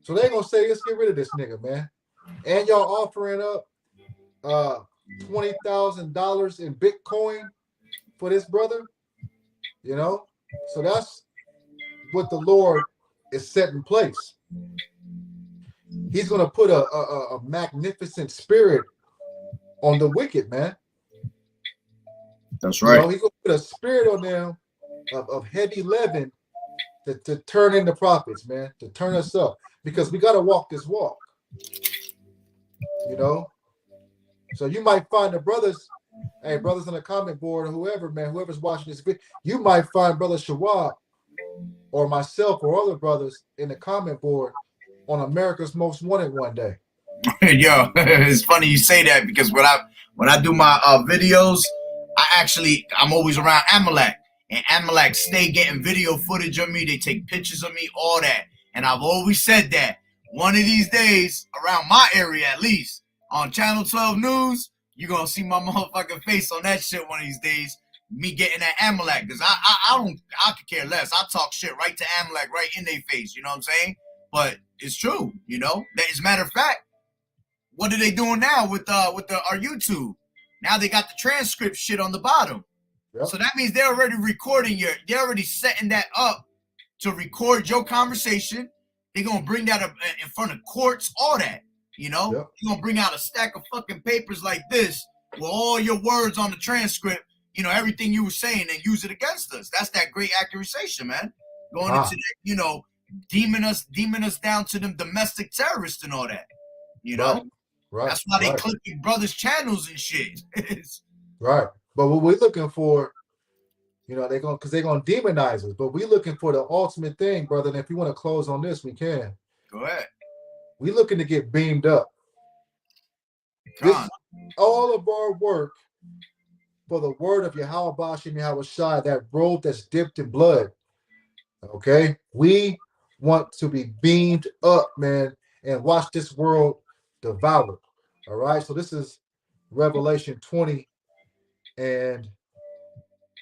So they're gonna say, let's get rid of this nigga, man. And y'all offering up $20,000 in Bitcoin for this brother, So that's what the Lord is set in place. He's gonna put a magnificent spirit on the wicked, man. That's right. He's gonna put a spirit on them of heavy leaven to turn into prophets, man, to turn us up, because we got to walk this walk, So you might find the brothers on the comment board, or whoever's watching this video, you might find Brother Shawab or myself or other brothers in the comment board on America's Most Wanted one day. Yo, it's funny you say that, because when I do my videos, I'm always around Amalek, and Amalek stay getting video footage of me. They take pictures of me, all that. And I've always said that one of these days, around my area at least, on Channel 12 News, you're going to see my motherfucking face on that shit one of these days, me getting that Amalek, because I could care less. I talk shit right to Amalek, right in their face, you know what I'm saying? But it's true, As a matter of fact, what are they doing now with our YouTube? Now they got the transcript shit on the bottom. Yep. So that means they're already recording they're already setting that up to record your conversation. They're gonna bring that up in front of courts, all that. You know, Yep. They're gonna bring out a stack of fucking papers like this with all your words on the transcript. You know, everything you were saying, and use it against us. That's that great accusation, man. Going into that, you know, deeming us down to them domestic terrorists and all that. You know, Right. That's why they click your brothers' channels and shit. Right. But what we're looking for, you know, they're gonna demonize us. But we're looking for the ultimate thing, brother. And if you want to close on this, we can. Go ahead. We're looking to get beamed up. This, all of our work for the word of Yahweh Bashem Yahweh Shai, that robe that's dipped in blood. Okay, we want to be beamed up, man, and watch this world devour. All right, so this is Revelation 20 and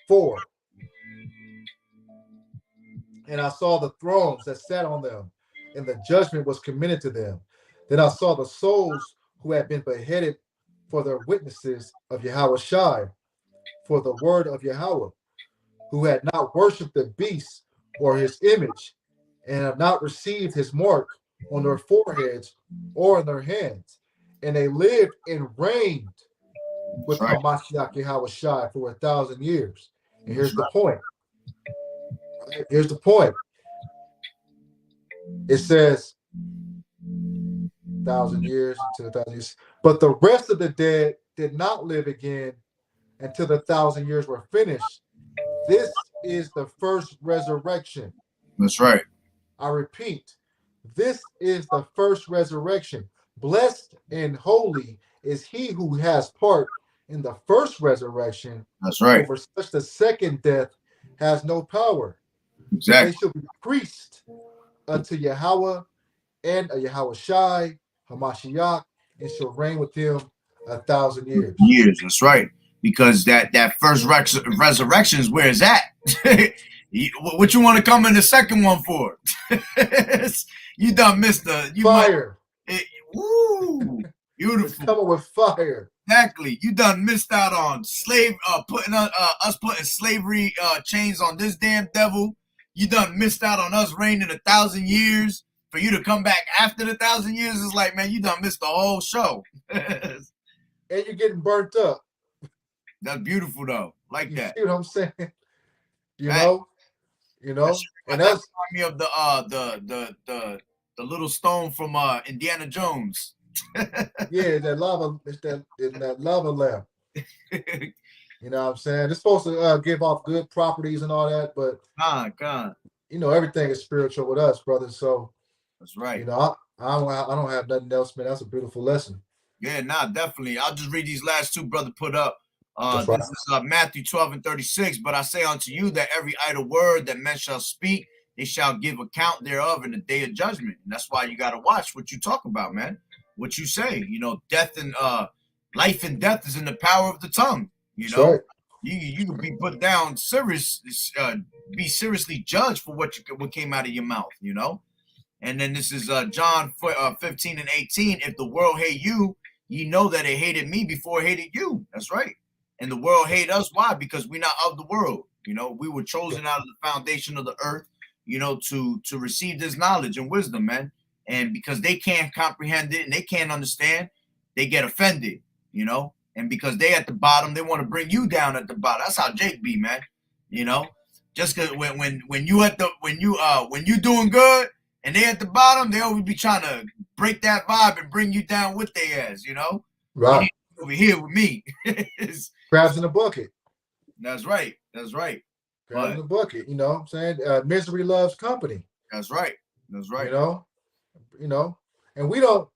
4. And I saw the thrones that sat on them, and the judgment was committed to them. Then I saw the souls who had been beheaded for their witnesses of Yahweh Shai, for the word of Yahweh, who had not worshipped the beast or his image, and have not received his mark on their foreheads or in their hands. And they lived and reigned with Hamashiach Yahweh Shai for 1,000 years. And here's the point. Here's the point. It says 1,000 years to 1,000 years. But the rest of the dead did not live again until the 1,000 years were finished. This is the first resurrection. That's right. I repeat, this is the first resurrection. Blessed and holy is he who has part in the first resurrection. That's right. Over such the second death has no power. Exactly. They shall be priests unto Yahweh and Yahweh Shai, Hamashiach, and shall reign with him 1,000 years. That's right. Because that first resurrection is where it's at. What you want to come in the second one for? You done missed the fire. Woo! Beautiful. It's coming with fire. Exactly. You done missed out on us putting slavery chains on this damn devil. You done missed out on us reigning 1,000 years. For you to come back after the 1,000 years is like, man, you done missed the whole show. And you're getting burnt up. That's beautiful though. Like you that. See what I'm saying? You know, and that's me of the little stone from Indiana Jones. Yeah, that lava, it's that lava lamp. You know what I'm saying? It's supposed to give off good properties and all that, but you know, everything is spiritual with us, brother. So that's right. You know, I don't have nothing else, man. That's a beautiful lesson. Yeah, definitely. I'll just read these last two brother put up. Right. This is Matthew 12 and 36. But I say unto you that every idle word that men shall speak, they shall give account thereof in the day of judgment. And that's why you got to watch what you talk about, man. What you say. You know, death and life and death is in the power of the tongue. You know, right. You can be put down be seriously judged for what came out of your mouth. You know. And then this is John 15 and 18. If the world hate you, ye know that it hated me before it hated you. That's right. And the world hate us. Why? Because we're not of the world. You know, we were chosen out of the foundation of the earth, you know, to receive this knowledge and wisdom, man. And because they can't comprehend it and they can't understand, they get offended, you know. And because they at the bottom, they want to bring you down at the bottom. That's how Jake be, man. You know, just because when you doing good and they at the bottom, they always be trying to break that vibe and bring you down with their ass, you know. Right. Over here with me. Crabs in the bucket. That's right. That's right. Crabs in the bucket, you know what I'm saying? Misery loves company. That's right. That's right. You know, and we don't,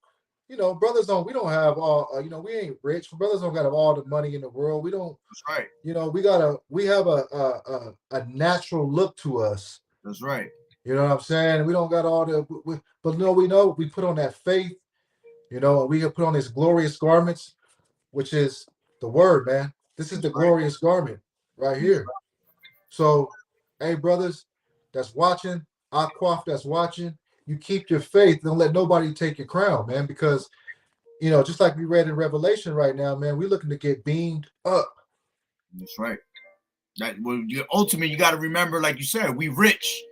you know, we don't have all, you know, we ain't rich. Brothers don't got all the money in the world. We don't. That's right. You know, we have a natural look to us. That's right. You know what I'm saying? We don't got all but no, we know we put on that faith, you know, and we have put on these glorious garments, which is the word, man. This is the glorious garment right here. So, hey, brothers that's watching, Aquaf that's watching, you keep your faith. Don't let nobody take your crown, man, because, you know, just like we read in Revelation right now, man, we're looking to get beamed up. That's right. Ultimately, you got to remember, like you said, we rich.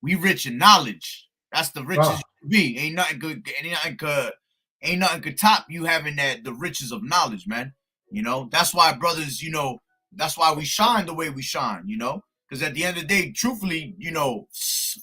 we rich in knowledge. That's the richest Right. you can be. Ain't nothing could top you having the riches of knowledge, man. You know, that's why brothers, you know, that's why we shine the way we shine, you know, because at the end of the day, truthfully, you know,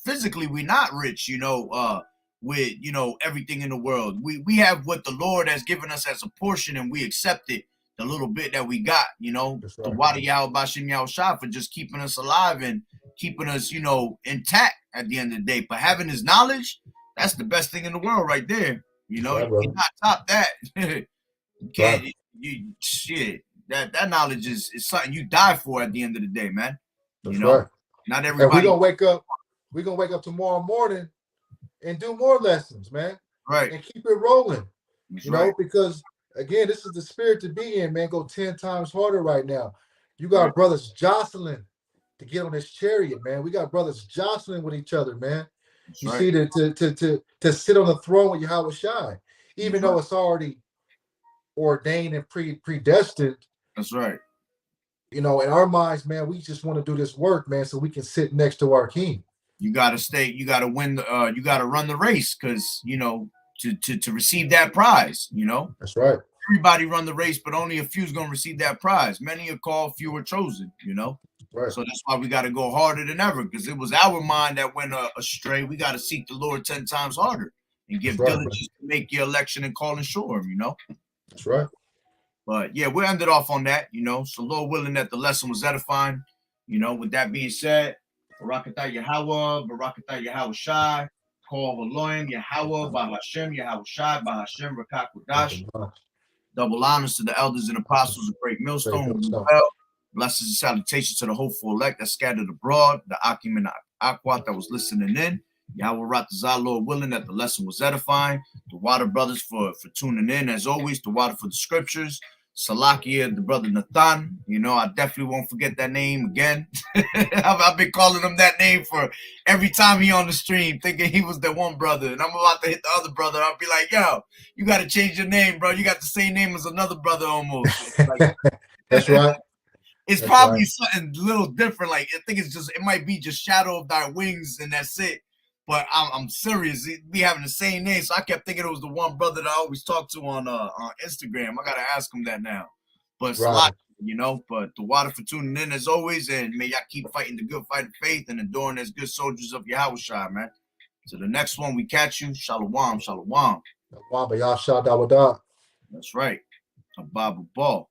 physically we're not rich, you know, with, you know, everything in the world. We have what the Lord has given us as a portion, and we accept it, the little bit that we got, you know. That's The right. Wada Yahweh Bashim Yahushua for just keeping us alive and keeping us, you know, intact at the end of the day. But having his knowledge, that's the best thing in the world right there. You know, Right, you brother. cannot top that. You can't, Right. you shit. That knowledge is something you die for at the end of the day, man. That's You know, right. not And we're everybody. gonna wake up. We're gonna wake up tomorrow morning and do more lessons, man, Right. and keep it rolling. That's You right. know, because again, this is the spirit to be in, man. Go 10 times harder right now. You got Right. brothers jostling to get on this chariot, man. We got brothers jostling with each other, man. That's You right. see, to sit on the throne with Yahweh Shai, even That's though right. it's already ordained and predestined. That's right. You know, in our minds, man, we just want to do this work, man, so we can sit next to our king. You gotta stay. You gotta win. You gotta run the race, because you know to receive that prize. You know, That's right. everybody run the race, but only a few's gonna receive that prize. Many are called, few are chosen. You know, Right. so that's why we got to go harder than ever, because it was our mind that went astray. We got to seek the Lord 10 times harder and give That's right, diligence to make your election and call and show him. You know. That's right. But yeah, we ended off on that, you know. So Lord willing that the lesson was edifying. You know, with that being said, Barakatah Yahweh, Barakatah Yahweh Shai, Call Elohim, Yahweh, Bahashem, Yahweh Shai, Bahashem, Rakat Kodash. Double honors to the elders and apostles of Great Millstone. Blessings and salutations to the hopeful elect that scattered abroad, the Akim and Aquat that was listening in. Yahweh Ratazah, Lord willing that the lesson was edifying. The Water Brothers for tuning in, as always. The Water for the Scriptures. Salakia, the brother Nathan. You know, I definitely won't forget that name again. I've been calling him that name for every time he on the stream, thinking he was the one brother. And I'm about to hit the other brother. I'll be like, yo, you got to change your name, bro. You got the same name as another brother almost. Like, That's right. it's That's probably right. something a little different. Like, I think it's just, it might be just Shadow of Thy Wings and that's it. But I'm serious. We having the same name, so I kept thinking it was the one brother that I always talk to on Instagram. I gotta ask him that now. But it's a lot, you know. But the Water for tuning in as always, and may y'all keep fighting the good fight of faith and enduring as good soldiers of Yahweh Shai, man. So the next one we catch you, Shalom, Shalom. That's right. A Bible ball.